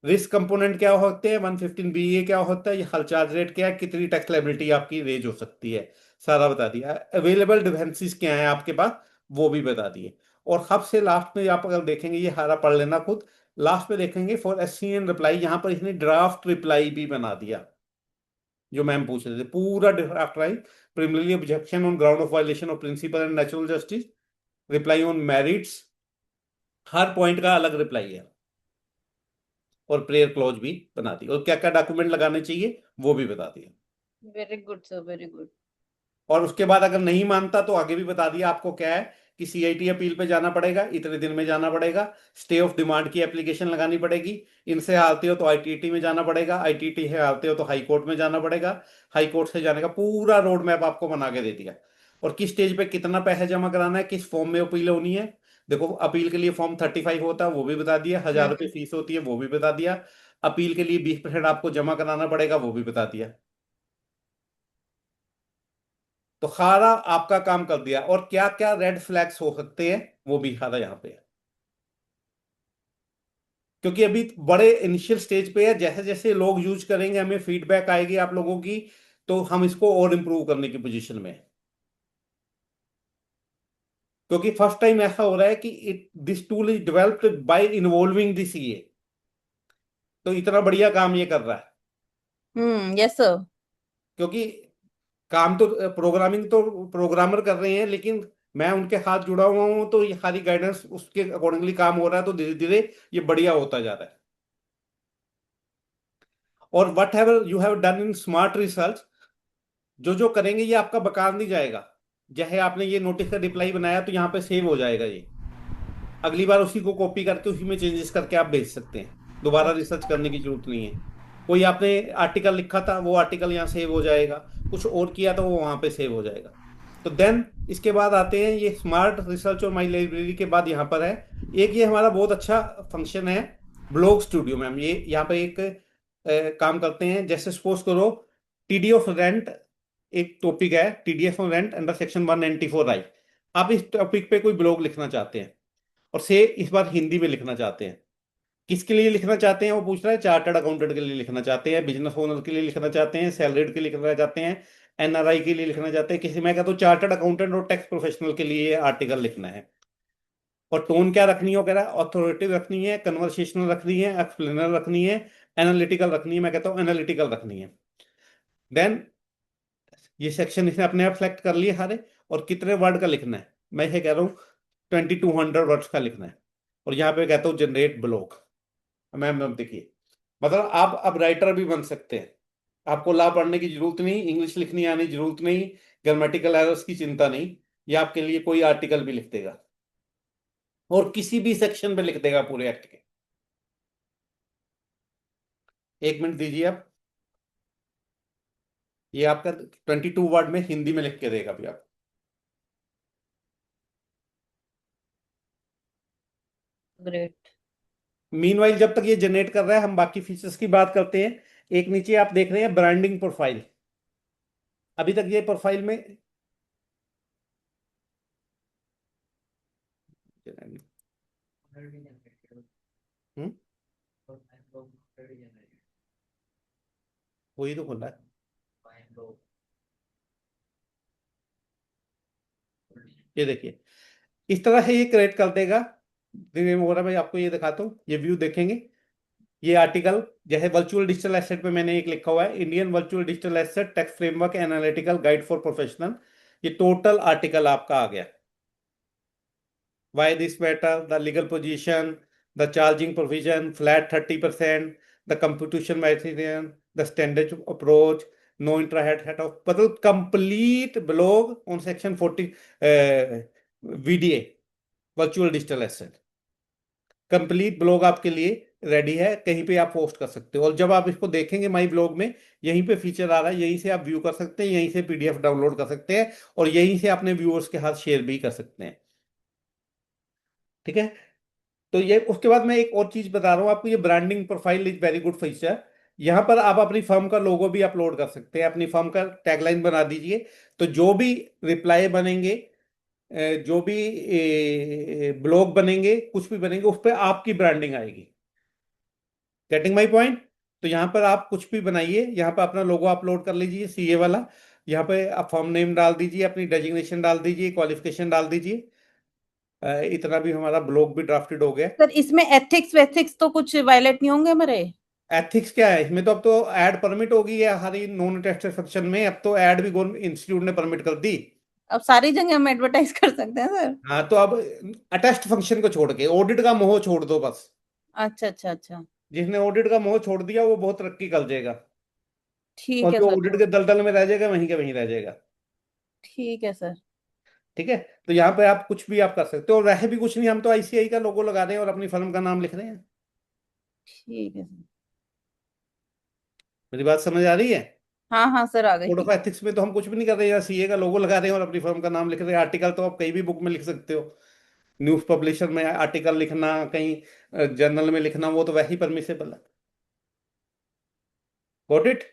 रिस्क कंपोनेंट क्या होते हैं, 115BA क्या होता है, ये हल चार्ज रेट क्या है, कितनी टैक्स लायबिलिटी आपकी रेज हो सकती है, सारा बता दिया। अवेलेबल डिफेंसेस क्या है आपके पास, वो भी बता दिए। और सबसे लास्ट में आप अगर देखेंगे, ये सारा पढ़ लेना खुद, लास्ट में देखेंगे फॉर एससीएन रिप्लाई, यहां पर इसने ड्राफ्ट रिप्लाई भी बना दिया जो मैम पूछ रहे थे। पूरा draft right, preliminary objection on ground of violation of principle and natural justice, reply on merits, हर पॉइंट का अलग रिप्लाई है। और प्रेयर क्लॉज भी बना दी और क्या क्या डॉक्यूमेंट लगाने चाहिए वो भी बता दिया। Very good sir, very good. और उसके बाद अगर नहीं मानता तो आगे भी बता दिया आपको क्या है कि सीआईटी अपील पे जाना पड़ेगा, इतने दिन में जाना पड़ेगा, स्टे ऑफ डिमांड की एप्लीकेशन लगानी पड़ेगी, इनसे हारते हो तो आईटीटी में जाना पड़ेगा, आईटीटी से हारते हो तो हाई कोर्ट में जाना पड़ेगा, हाई कोर्ट से जाने का पूरा रोड मैप आपको बना के दे दिया। और किस स्टेज पे कितना पैसा जमा कराना है, किस फॉर्म में अपील होनी है। देखो अपील के लिए फॉर्म 35 होता है वो भी बता दिया, 1000 रुपये फीस होती है वो भी बता दिया, अपील के लिए 20% आपको जमा कराना पड़ेगा वो भी बता दिया। तो सारा आपका काम कर दिया। और क्या क्या रेड फ्लैग्स हो सकते हैं वो भी सारा यहाँ पे है, क्योंकि अभी बड़े इनिशियल स्टेज पे है। जैसे जैसे लोग यूज करेंगे, हमें फीडबैक आएगी आप लोगों की, तो हम इसको और इंप्रूव करने की पोजीशन में है। क्योंकि फर्स्ट टाइम ऐसा हो रहा है कि this tool is developed by involving the CA, तो इतना बढ़िया काम ये कर रहा है। Yes sir. क्योंकि काम तो प्रोग्रामिंग तो प्रोग्रामर कर रहे हैं, लेकिन मैं उनके साथ जुड़ा हुआ हूं, तो ये सारी गाइडेंस उसके अकॉर्डिंगली काम हो रहा है, तो धीरे धीरे ये बढ़िया होता जा रहा है। और what ever you have done in smart research, जो जो करेंगे ये आपका बेकार नहीं जाएगा। जैसे आपने ये नोटिस का रिप्लाई बनाया तो यहाँ पे सेव हो जाएगा, ये अगली बार उसी को कॉपी करके उसी में चेंजेस करके आप भेज सकते हैं, दोबारा रिसर्च करने की जरूरत नहीं है। कोई आपने आर्टिकल लिखा था, वो आर्टिकल यहाँ सेव हो जाएगा, कुछ और किया तो वो वहां पे सेव हो जाएगा। तो देन इसके बाद आते हैं ये स्मार्ट रिसर्च और माई लाइब्रेरी के बाद यहाँ पर है एक, ये हमारा बहुत अच्छा फंक्शन है ब्लॉग स्टूडियो। मैम ये यहाँ पे एक काम करते हैं, जैसे सपोज करो टीडी ऑफ रेंट एक टॉपिक है, TDS of rent under section 194 आई। आप इस टॉपिक पे कोई ब्लॉग लिखना चाहते हैं और से इस बार हिंदी में लिखना चाहते हैं। किसके लिए लिखना चाहते हैं वो पूछ रहा है, चार्टर्ड अकाउंटेंट के लिए लिखना चाहते हैं, बिजनेस ओनर के लिए लिखना चाहते हैं, सैलरीड के लिए लिखना चाहते हैं, एनआरआई के लिए लिखना चाहते हैं, किसी मैं कहता हूँ चार्टर्ड अकाउंटेंट और टैक्स प्रोफेशनल के लिए आर्टिकल लिखना है। और टोन क्या रखनी है वगैरह, ऑथोरेटिव रखनी है, कन्वर्सेशनल रखनी है, एक्सप्लेनर रखनी है, एनालिटिकल रखनी है, मैं कहता हूँ एनालिटिकल रखनी है। देन ये सेक्शन इसने अपने आप सेलेक्ट कर लिए सारे, और कितने वर्ड का लिखना है, मैं ये कह रहा हूँ 2200 वर्ड्स का लिखना है। और यहाँ पे कहता हूँ जनरेट ब्लॉग। मैम देखिए, मतलब आप अब राइटर भी बन सकते हैं, आपको लॉ पढ़ने की जरूरत नहीं, इंग्लिश लिखनी आने की जरूरत नहीं, ग्रामेटिकल एरर्स की चिंता नहीं, ये आपके लिए कोई आर्टिकल भी लिख देगा और किसी भी सेक्शन पे लिख देगा पूरे एक्ट के। एक मिनट दीजिए आप, ये आपका 22 वर्ड में हिंदी में लिख के देगा भी आप। ग्रेट। मीनवाइल जब तक ये जनरेट कर रहा है हम बाकी फीचर्स की बात करते हैं। एक नीचे आप देख रहे हैं ब्रांडिंग प्रोफाइल, अभी तक ये प्रोफाइल में हम्म वही तो खोला है। ये देखिए इस तरह से ये क्रिएट कर देगा। दिव्य मोहरा भाई आपको ये दिखाता हूँ, ये व्यू देखेंगे, ये आर्टिकल जैसे वर्चुअल डिजिटल एसेट पे मैंने एक लिखा हुआ है, Indian virtual digital asset tax framework analytical guide for professional. ये टोटल आर्टिकल आपका आ गया। Why this matter, the legal position, the charging provision, flat 30%, the computation method, the standard approach, no intra-head head of, मतलब complete blog on section 40 VDA, virtual digital asset। Complete blog आपके लिए ready है, कहीं पे आप post कर सकते हो। और जब आप इसको देखेंगे माई ब्लॉग में, यहीं पे फीचर आ रहा है, यहीं से आप व्यू कर सकते हैं, यहीं से पीडीएफ डाउनलोड कर सकते हैं और यहीं से अपने व्यूअर्स के साथ शेयर भी कर सकते हैं। ठीक है, तो ये उसके बाद मैं एक और चीज बता रहा हूँ आपको, ये branding profile is very good feature. यहाँ पर आप अपनी फर्म का लोगो भी अपलोड कर सकते हैं, अपनी फर्म का टैगलाइन बना दीजिए, तो जो भी रिप्लाई बनेंगे, जो भी ब्लॉग बनेंगे, कुछ भी बनेंगे, उस पर आपकी ब्रांडिंग आएगी। Getting my point? तो यहाँ पर आप कुछ भी बनाइए, यहाँ पर अपना लोगो अपलोड कर लीजिए सीए वाला, यहाँ पे आप फर्म नेम डाल दीजिए, अपनी डेजिग्नेशन डाल दीजिए, क्वालिफिकेशन डाल दीजिए। इतना भी हमारा ब्लॉग भी ड्राफ्टेड हो गया। सर इसमें एथिक्स वेथिक्स तो कुछ वायलेट नहीं होंगे हमारे? एथिक्स क्या है इसमें, तो अब तो ऐड परमिट होगी है हमारी नॉन अटेस्टेड सेक्शन में, अब तो ऐड भी गवर्नमेंट इंस्टीट्यूट ने परमिट कर दी। अब सारी जगह हम एडवर्टाइज कर सकते हैं सर? हाँ, तो अब अटेस्ट फंक्शन को छोड़ के ऑडिट का मोह छोड़ दो बस। अच्छा अच्छा अच्छा, जिसने ऑडिट का मोह छोड़ दिया वो बहुत तरक्की कर जाएगा, ठीक और है जो सर, ऑडिट के दलदल में रह जाएगा वहीं के वहीं रह जाएगा। ठीक है सर। ठीक है, तो यहाँ पे आप कुछ भी आप कर सकते हो, और रहे भी कुछ नहीं, हम तो आईसीआई का लोगो लगा रहे हैं और अपनी फर्म का नाम लिख रहे हैं। ठीक है सर। मेरी बात समझ आ रही है? हाँ हाँ सर, आ कोड ऑफ गई। एथिक्स में तो हम कुछ भी नहीं कर रहे हैं, सीए का लोगो लगा रहे हैं और अपनी फर्म का नाम लिख रहे हैं। आर्टिकल तो आप कहीं भी बुक में लिख सकते हो, न्यूज पब्लिशर में आर्टिकल लिखना, कहीं जर्नल में लिखना, वो तो वैसे ही परमिसेबल है। Got it?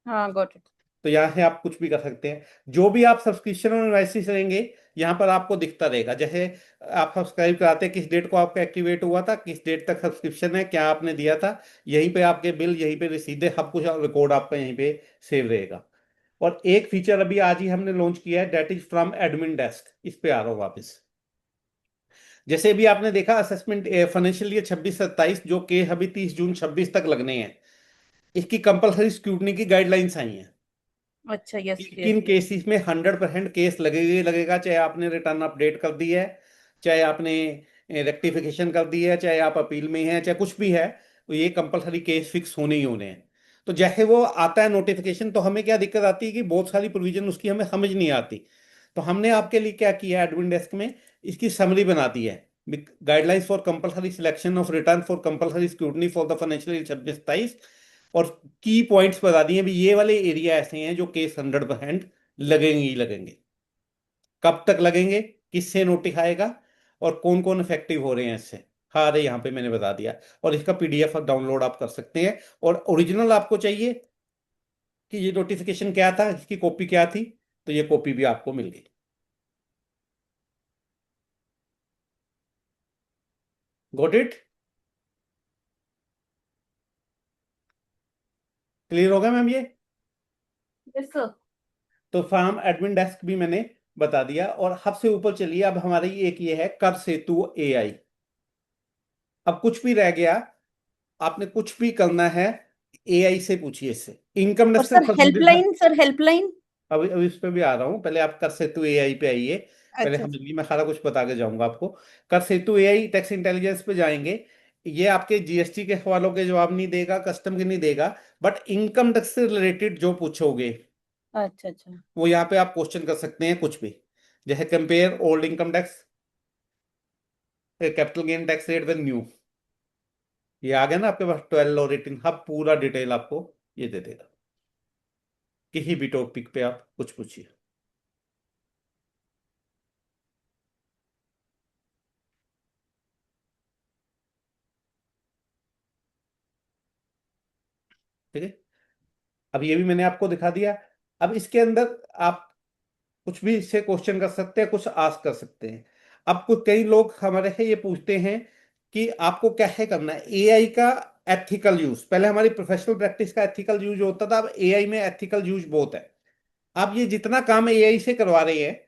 हाँ गॉट इट। तो यहाँ से आप कुछ भी कर सकते हैं, जो भी आप सब्सक्रिप्शन और इन्वाइसेस लेंगे यहाँ पर आपको दिखता रहेगा। जैसे आप सब्सक्राइब कराते हैं, किस डेट को आपका एक्टिवेट हुआ था, किस डेट तक सब्सक्रिप्शन है, क्या आपने दिया था, यहीं पे आपके बिल, यहीं पे रसीदें, सब कुछ रिकॉर्ड आपका यहीं पे सेव रहेगा। और एक फीचर अभी आज ही हमने लॉन्च किया है, date is from admin desk. इस पे आ रहा हूँ वापस। जैसे भी आपने देखा असेसमेंट फाइनेंशियल ईयर 26-27 जो के अभी 30 जून 26 तक लगने हैं, इसकी कंपलसरी स्क्रूटनी की गाइडलाइंस आई हैं। अच्छा, यस किन केसेस में 100% केस लगेगा, चाहे आपने रिटर्न अपडेट कर दी है, चाहे आपने रेक्टिफिकेशन कर दी है, चाहे आप अपील में हैं, चाहे कुछ भी है, तो ये कंपलसरी केस फिक्स होने ही होने हैं। तो जैसे वो आता है नोटिफिकेशन, तो हमें क्या दिक्कत आती है कि बहुत सारी प्रोविजन उसकी हमें समझ नहीं आती। तो हमने आपके लिए क्या किया है, एडमिन डेस्क में इसकी समरी बना दी है। Guidelines for compulsory selection of return for compulsory scrutiny for the financial year 26-27, और की पॉइंट्स बता दिए भी ये वाले एरिया ऐसे हैं जो केस 100% लगेंगे ही लगेंगे। कब तक लगेंगे, किससे नोटिस आएगा और कौन कौन इफेक्टिव हो रहे हैं इससे, अरे यहाँ पे मैंने बता दिया। और इसका पीडीएफ डाउनलोड आप कर सकते हैं। और ओरिजिनल आपको चाहिए कि ये नोटिफिकेशन क्या था, इसकी कॉपी क्या थी, तो ये कॉपी भी आपको मिल गई। Got it? क्लियर होगा मैम ये? Yes sir. तो फार्म एडमिन डेस्क भी मैंने बता दिया। और सबसे ऊपर चलिए, अब हमारी एक ये है कर सेतु एआई। अब कुछ भी रह गया, आपने कुछ भी करना है एआई से पूछिए इससे। इनकम और tax sir helpline, sir helpline. अभी इस पे भी आ रहा हूँ, पहले आप कर सेतु एआई पे आइए। पहले अच्छा। समझिए, मैं सारा कुछ बता के जाऊंगा आपको। कर सेतु एआई टैक्स इंटेलिजेंस पे जाएंगे। ये आपके जीएसटी के सवालों के जवाब नहीं देगा, कस्टम के नहीं देगा, बट इनकम टैक्स से रिलेटेड जो पूछोगे अच्छा अच्छा। वो यहाँ पे आप क्वेश्चन कर सकते हैं कुछ भी। जैसे compare old income tax, capital gain tax rate with new. ये आ गया ना आपके पास 12 और 18, हब पूरा डिटेल आपको ये दे देगा। किसी भी टॉपिक पे आप कुछ पूछिए। ठीक है, अब ये भी मैंने आपको दिखा दिया। अब इसके अंदर आप कुछ भी इससे क्वेश्चन कर सकते हैं, कुछ आस्क कर सकते हैं। अब कुछ कई लोग हमारे से ये पूछते हैं कि आपको क्या है करना है एआई का एथिकल यूज। पहले हमारी प्रोफेशनल प्रैक्टिस का एथिकल यूज होता था, अब एआई में एथिकल यूज बहुत है। आप ये जितना काम एआई से करवा रहे हैं,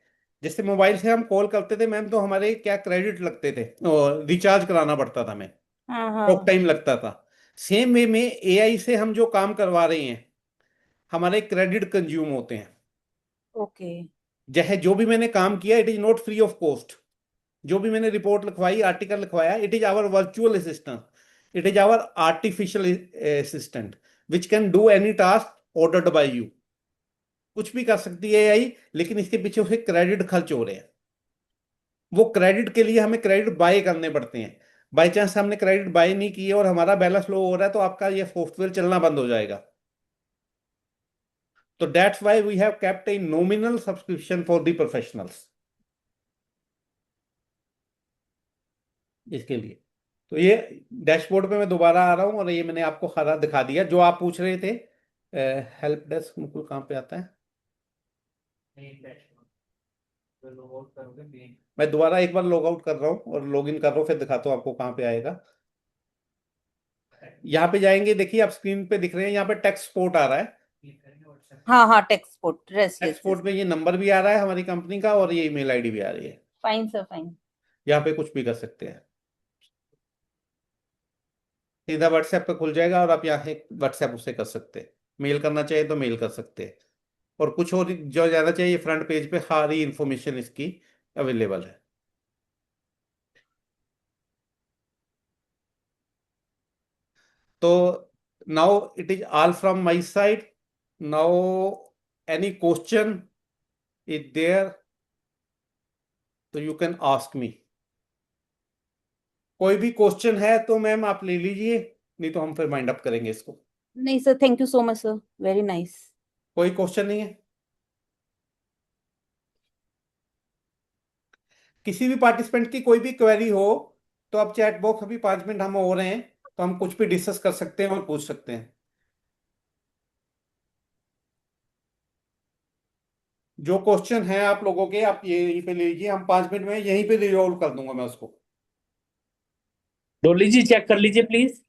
जैसे मोबाइल से हम कॉल करते थे मैम, तो हमारे क्या क्रेडिट लगते थे और रिचार्ज कराना पड़ता था, हमें हाँ टॉक हाँ। टाइम लगता था। सेम वे में एआई से हम जो काम करवा रहे हैं, हमारे क्रेडिट कंज्यूम होते हैं। ओके। जैसे जो भी मैंने काम किया, it is not free of cost. जो भी मैंने रिपोर्ट लिखवाई, आर्टिकल लिखवाया, it is our virtual assistant, it is our artificial assistant which can do any task ordered by you. कुछ भी कर सकती है एआई, लेकिन इसके पीछे उसे क्रेडिट खर्च हो रहे हैं। वो क्रेडिट के लिए हमें क्रेडिट बाय करने पड़ते हैं। बाई चांस हमने क्रेडिट बाय नहीं किए और हमारा बैलेंस लो हो रहा है, तो आपका ये सॉफ्टवेयर चलना बंद हो जाएगा। तो that's why we have kept a nominal subscription for the professionals इसके लिए। तो ये डैशबोर्ड पे मैं दोबारा आ रहा हूं और ये मैंने आपको सारा दिखा दिया जो आप पूछ रहे थे। हेल्प डेस्क मुकुल कहाँ पे आता है? मैं दोबारा एक बार लॉग आउट कर रहा हूँ और लॉग इन कर रहा हूँ, फिर दिखाता हूँ आपको कहाँ पे आएगा। यहाँ पे जाएंगे, देखिए आप स्क्रीन पे दिख रहे हैं, यहाँ पे टेक्स्ट सपोर्ट आ रहा है। हाँ हाँ, text support, yes text yes. Support में ये नंबर भी आ रहा है हमारी कंपनी का और ये ईमेल आईडी भी आ रही है। Fine sir, fine. यहाँ पे कुछ भी कर सकते हैं, सीधा व्हाट्सएप पे खुल जाएगा और आप यहाँ से व्हाट्सएप उससे कर सकते हैं। मेल करना चाहिए तो मेल कर सकते हैं, और कुछ और जो ज़्यादा चाहिए, फ्रंट पेज पे सारी इंफॉर्मेशन इसकी अवेलेबल है। तो now it is all from my side. Now any question is there so you can ask me. कोई भी क्वेश्चन है तो मैम आप ले लीजिए, नहीं तो हम फिर माइंड अप करेंगे इसको। नहीं sir, thank you so much sir, very nice. कोई क्वेश्चन नहीं है? किसी भी पार्टिसिपेंट की कोई भी क्वेरी हो तो अब चैट बॉक्स, अभी 5 मिनट हम हो रहे हैं तो हम कुछ भी डिस्कस कर सकते हैं और पूछ सकते हैं। जो क्वेश्चन है आप लोगों के, आप ये यहीं पे ले लीजिए, हम 5 मिनट में यहीं पे रिजॉल्व कर दूंगा मैं उसको। डोली जी चेक कर लीजिए प्लीज।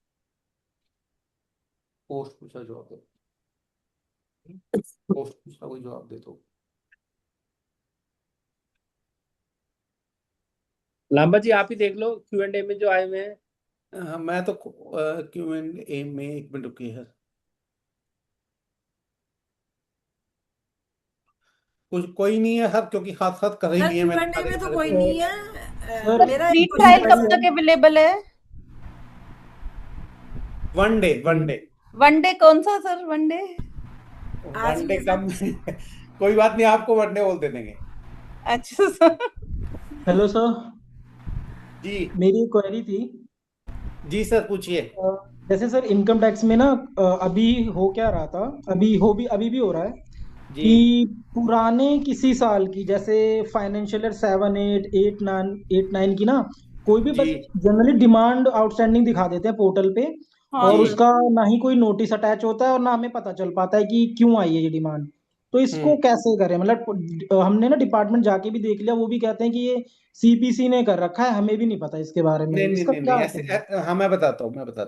पोस्ट पूछा जवाब दो, पोस्ट पूछा कोई जवाब दे दो। लांबा जी आप ही देख लो Q&A में जो आए हुए हैं। मैं तो Q&A में 1 मिनट रुकी है। कुछ कोई नहीं है सर, क्योंकि साथ साथ कर ही सर लिए मैंने। Q&A में तो कोई नहीं है। सर, मेरा फ्री एक ट्रायल क्वेश्चन कब तक अवेलेबल है? One day, one day. One day कौन सा सर, वन डे? आज वन ही डे है कम कोई बात नहीं, आपको वन डे बोल दे देंगे। अच्छा सर। हेलो सर, जी मेरी क्वेरी थी। जी सर पूछिए। जैसे सर इनकम टैक्स में ना अभी हो क्या रहा था, अभी भी हो रहा है जी कि पुराने किसी साल की, जैसे फाइनेंशियल ईयर 7, 8, 8, 9 की ना, कोई भी जी जनरली डिमांड आउटस्टैंडिंग दिखा देते हैं पोर्टल पे, हाँ और जी सर। उसका ना ही कोई नोटिस अटैच होता है और ना हमें पता चल पाता है कि क्यों आई है ये डिमांड। तो इसको हम्म कैसे करें? मतलब हमने ना डिपार्टमेंट जाके भी देख लिया, वो भी कहते हैं कि ये सीपीसी ने कर रखा है, हमें भी नहीं पता इसके बारे में, नहीं नहीं इसका नहीं नहीं क्या ऐसे करें? हाँ मैं बताता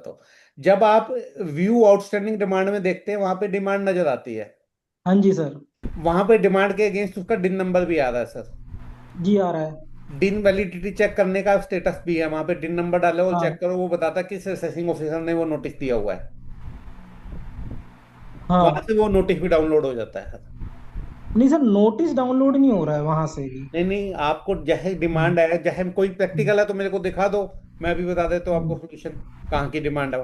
हूँ। जब आप व्यू आउटस्टैंडिंग डिमांड में देखते हैं वहां पे डिमांड नजर आती है, हाँ जी सर। वहां पे डिमांड के अगेंस्ट उसका डिन नंबर भी आ रहा है सर। जी आ रहा है। डिन वैलिडिटी चेक करने का स्टेटस भी है, वहां पे डिन नंबर डालो और हाँ चेक करो, वो बताता है किस असेसिंग ऑफिसर ने वो नोटिस दिया हुआ है। वहां हाँ। से वो नोटिस भी डाउनलोड हो जाता है सर। नहीं सर, नोटिस डाउनलोड नहीं हो रहा है वहां से भी। नहीं नहीं, आपको जैसे हम्म, डिमांड है, जैसे कोई हम्म, प्रैक्टिकल है तो मेरे को दिखा दो, मैं अभी बता देता हूँ आपको हम्म, सोल्यूशन कहाँ की डिमांड है।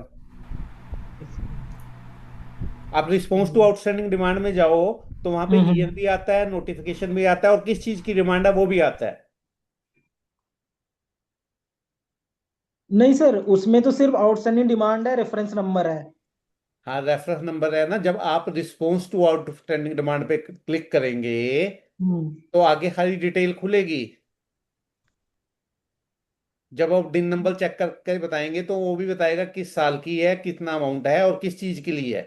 आप response to hmm, outstanding demand में जाओ तो वहां पे हम्म, ईयर भी आता है, नोटिफिकेशन भी आता है, और किस चीज की डिमांड है वो भी आता है। नहीं सर, उसमें तो सिर्फ आउटस्टैंडिंग डिमांड है, रेफरेंस नंबर है। हाँ रेफरेंस नंबर है ना, जब आप रिस्पॉन्स टू आउटस्टैंडिंग डिमांड पे क्लिक करेंगे हम्म। तो आगे सारी डिटेल खुलेगी। जब आप डिन नंबर चेक करके बताएंगे तो वो भी बताएगा किस साल की है, कितना अमाउंट है और किस चीज के लिए है।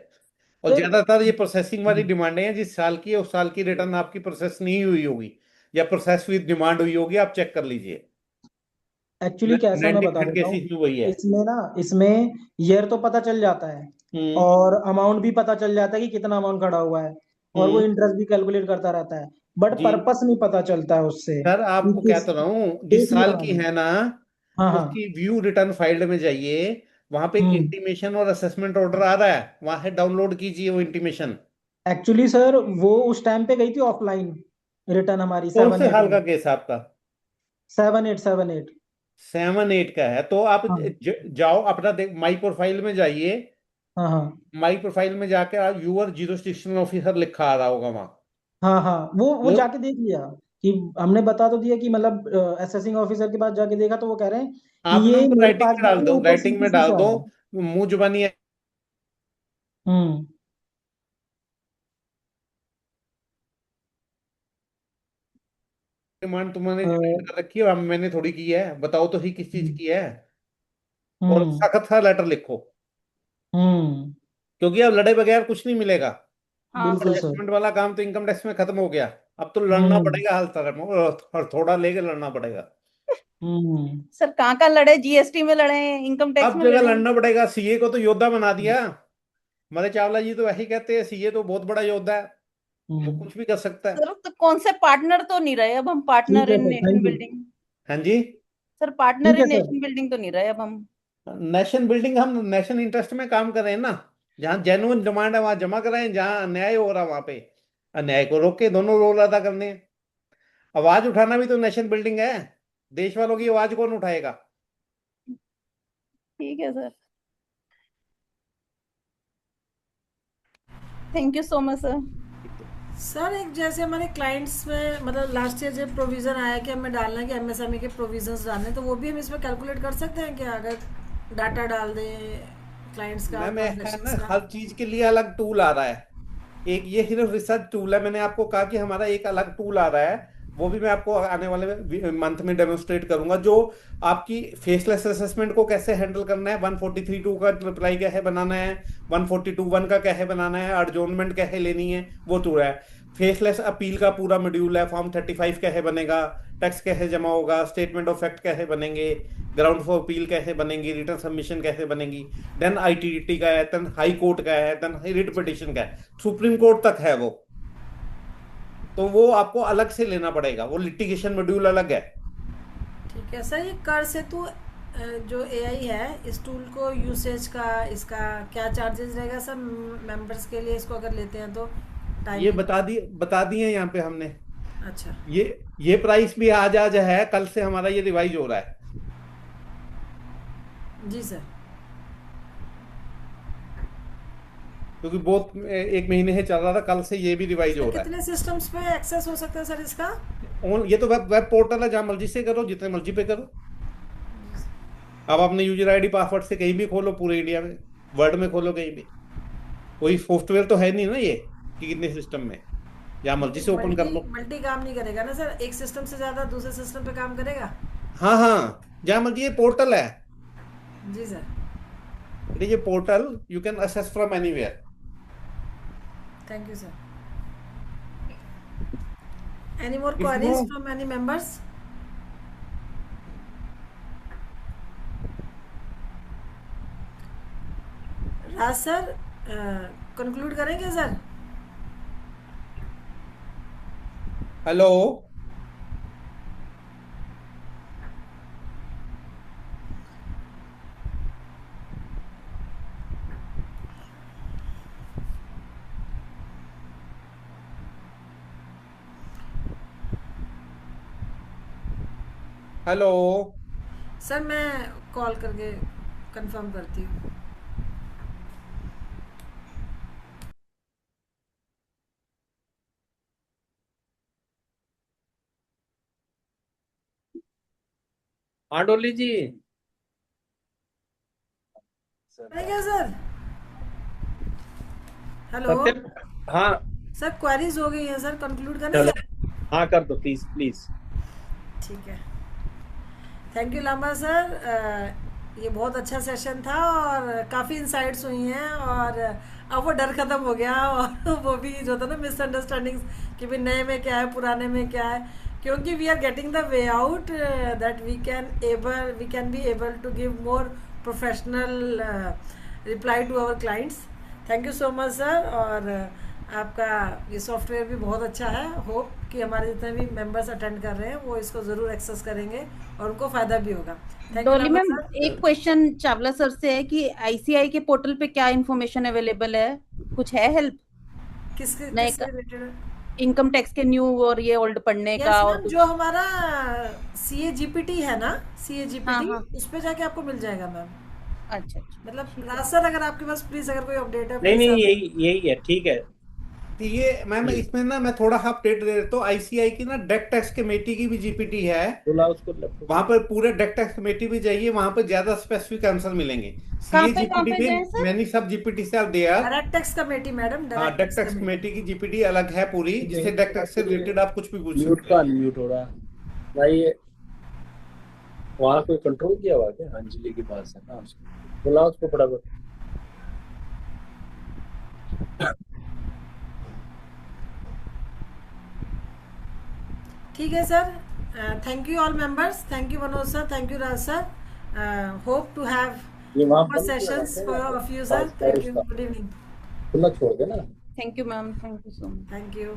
और सर ज्यादातर ये प्रोसेसिंग वाली डिमांडें हैं, जिस साल की है उस साल की रिटर्न आपकी प्रोसेस नहीं हुई होगी या प्रोसेस विद डिमांड हुई होगी, आप चेक कर लीजिए। एक्चुअली कैसा, मैं बता 90% देता हूँ। केसेस में वही है। इसमें ईयर तो पता चल जाता है, हम्म और अमाउंट भी पता चल जाता है कि कितना अमाउंट खड़ा हुआ है, और वो हम्म इंटरेस्ट भी कैलकुलेट करता रहता है, बट जी पर्पस नहीं पता चलता है उससे सर, कि आपको क्या किस तो रहा हूँ, जिस देख लिया साल की मैंने। है ना हाँ हाँ। उसकी व्यू रिटर्न फाइल्ड में जाइए, वहां पे एक हम्म। इंटीमेशन और असेसमेंट ऑर्डर आ रहा है, वहां से डाउनलोड कीजिए वो इंटीमेशन। एक्चुअली सर वो उस टाइम पे गई थी ऑफलाइन, रिटर्न हमारी कौन सेवन से एट साल में। का केस है आपका? 7, 8, 7, 8। 7 8 का है तो आप हाँ जाओ अपना देख, माई प्रोफाइल में जाइए। हाँ हाँ माई प्रोफाइल में जाके आप यूअर जुरिस्डिक्शन ऑफिसर लिखा आ रहा होगा वहां। हाँ हाँ, वो वो जाके देख लिया कि हमने बता तो दिया कि मतलब असेसिंग ऑफिसर के पास जाके देखा तो वो कह रहे हैं कि आपने ये उनको मेरे राइटिंग पास में भी डाल नहीं है, दो, ऊपर राइटिंग में सीपीसी डाल से दो, आया है। मुंह जुबानी हम्म। डिमांड तुमने अ, जनरेट कर रखी है, मैंने थोड़ी की है, बताओ तो सही किस चीज हम्म की है। और हम्म सख्त सा लेटर लिखो, हम्म, क्योंकि अब लड़े बगैर कुछ नहीं मिलेगा। हाँ बिल्कुल सर। सर। एडजस्टमेंट वाला काम तो इनकम टैक्स में खत्म हो गया। अब तो लड़ना हम्म पड़ेगा हर तरह में, और थोड़ा लेके लड़ना पड़ेगा। हम्म। सर कहाँ कहाँ लड़े, जीएसटी में लड़े हैं, इनकम टैक्स अब में जगह लड़े हैं। लड़ना पड़ेगा, सीए को तो योद्धा बना दिया। हमारे चावला जी तो ऐसे ही कहते हैं, सीए तो बहुत बड़ा योद्धा है, वो हम्म। कुछ भी कर सकता है। सर तो कौन से पार्टनर तो नहीं रहे अब हम, ठीक पार्टनर है इन sir, nation thank you. Building. हाँ जी। सर पार्टनर ठीक है इन सर। नेशन बिल्डिंग तो नहीं रहे अब हम। नेशन बिल्डिंग, हम नेशन इंटरेस्ट में काम कर रहे हैं ना। जहाँ जेन्युइन डिमांड है वहां जमा कराएं, जहाँ अन्याय हो रहा है वहां पे अन्याय को रोके, दोनों रोल अदा करने हैं। आवाज उठाना भी तो नेशन बिल्डिंग है, देश वालों की आवाज कौन उठाएगा? ठीक है sir, thank you so much sir. Sir एक जैसे हमारे क्लाइंट्स में मतलब लास्ट ईयर जब प्रोविजन आया कि हमें डालना है कि एमएसएमई के प्रोविजंस डालने, तो वो भी हम इसमें कैलकुलेट कर सकते हैं क्या, अगर डाटा डाल दें क्लाइंट्स का, मैम है ना, ट्रांजेक्शंस का? हर चीज के लिए अलग टूल आ रहा है। एक ये सिर्फ रिसर्च टूल है, मैंने आपको कहा कि हमारा एक अलग टूल आ रहा है, वो भी मैं आपको आने वाले मंथ में डेमोन्स्ट्रेट करूंगा, जो आपकी फेसलेस असेसमेंट को कैसे हैंडल करना है, 143(2) का रिप्लाई कैसे बनाना है, 142(1) का कैसे बनाना है, एडजॉर्नमेंट कैसे लेनी है, वो टूल है। फेसलेस अपील का पूरा मॉड्यूल है, फॉर्म 35 कैसे बनेगा, टैक्स कैसे जमा होगा, स्टेटमेंट ऑफ फैक्ट कैसे बनेंगे, ग्राउंड फॉर अपील कैसे बनेंगी, रिटर्न सबमिशन कैसे बनेगी, देन आईटीटी का है, देन हाई कोर्ट का है, देन रिट पिटिशन का है, सुप्रीम कोर्ट तक है वो। तो वो आपको अलग से लेना पड़ेगा, वो लिटिगेशन मॉड्यूल अलग है। ठीक है सर, ये कर सेतु जो एआई है, इस टूल को यूसेज का इसका क्या चार्जेस रहेगा सर मेंबर्स के लिए, इसको अगर लेते हैं तो ये टाइमिंग? बता दिए यहाँ पे हमने। अच्छा। ये प्राइस भी आज है, कल से हमारा ये रिवाइज हो रहा है, जी सर। क्योंकि बहुत एक महीने से चल रहा था, कल से ये भी रिवाइज सर हो रहा कितने सिस्टम्स पे एक्सेस हो सकता है सर इसका? है। ये तो वेब पोर्टल है, जहाँ मर्जी से करो, जितने मर्जी पे करो। अब अपने यूजर आईडी पासवर्ड से कहीं भी खोलो पूरे इंडिया में। वर्ड में खोलो कहीं भी, कोई सॉफ्टवेयर तो है नहीं ना ये कि कितने सिस्टम में, जहाँ मर्जी से ओपन कर लो। मल्टी काम नहीं करेगा ना सर, एक सिस्टम से ज्यादा दूसरे सिस्टम पे काम करेगा? हाँ हाँ, जहाँ मर्जी, ये पोर्टल है, जी sir. It is a portal, you can access from anywhere. Thank you sir. Any more queries from any members? राज सर कंक्लूड करेंगे सर? हेलो, हेलो सर मैं कॉल करके कंफर्म करती हूँ। हाँ डोली जी। क्या सर? हेलो हाँ सर, क्वेरीज हो गई है सर, कंक्लूड करना चलो, सर? हाँ कर दो प्लीज प्लीज। ठीक है, थैंक यू लांबा सर। ये बहुत अच्छा सेशन था और काफ़ी इंसाइट्स हुई हैं, और अब वो डर खत्म हो गया, और वो भी जो था ना मिसअंडरस्टैंडिंग्स कि भाई नए में क्या है पुराने में क्या है, क्योंकि we are getting the way out that we can be able to give more professional reply to our clients. Thank you so much sir. और आपका ये सॉफ्टवेयर भी बहुत अच्छा है। होप कि हमारे जितने भी मेंबर्स अटेंड कर रहे हैं वो इसको ज़रूर एक्सेस करेंगे और उनको फ़ायदा भी होगा। Thank you Dolly Lamba ma'am, sir. एक क्वेश्चन चावला सर से है कि आईसीआई के पोर्टल पे क्या इंफॉर्मेशन अवेलेबल है, कुछ है हेल्प किसके नए किससे रिलेटेड? इनकम टैक्स के न्यू और ये ओल्ड पढ़ने यस का और मैम, कुछ? जो हमारा सीए जीपीटी है ना, सीए हाँ जीपीटी, हाँ, उस पे जाके आपको मिल जाएगा मैम। अच्छा अच्छा, मतलब ठीक राज है। सर, अगर आपके पास प्लीज अगर कोई अपडेट है नहीं प्लीज नहीं, आप। यही है, ठीक है। तो ये मैम इसमें ना मैं थोड़ा सा अपडेट दे देता हूँ। आईसीआई की ना डेक टैक्स कमेटी की भी जीपीटी है, बोला उसको laptop। वहां पर पूरे डेक टैक्स कमेटी भी जाइए, वहां पर ज्यादा स्पेसिफिक आंसर मिलेंगे। कहाँ सीए पे जीपीटी जाए में सर? मैनी सब जीपीटी से are there. Direct tax committee madam, हाँ, direct deck tax tax committee. Committee की जीपीटी अलग है पूरी, जिससे डेक टैक्स से रिलेटेड आप कुछ भी पूछ म्यूट सकते का हो। अनम्यूट हो रहा भाई, ये वहां कोई कंट्रोल किया हुआ क्या? अंजलि के पास है ना, उसको बोला उसको फटाफट। ठीक है sir. Thank you all members, thank you Manoj sir, thank you Raj sir. Hope to have ये वहां more बंद क्यों sessions रखते for हैं all of you sir. उसका Thank you, उसका good evening. खुला छोड़ देना। Thank you ma'am, thank you so much. Thank you.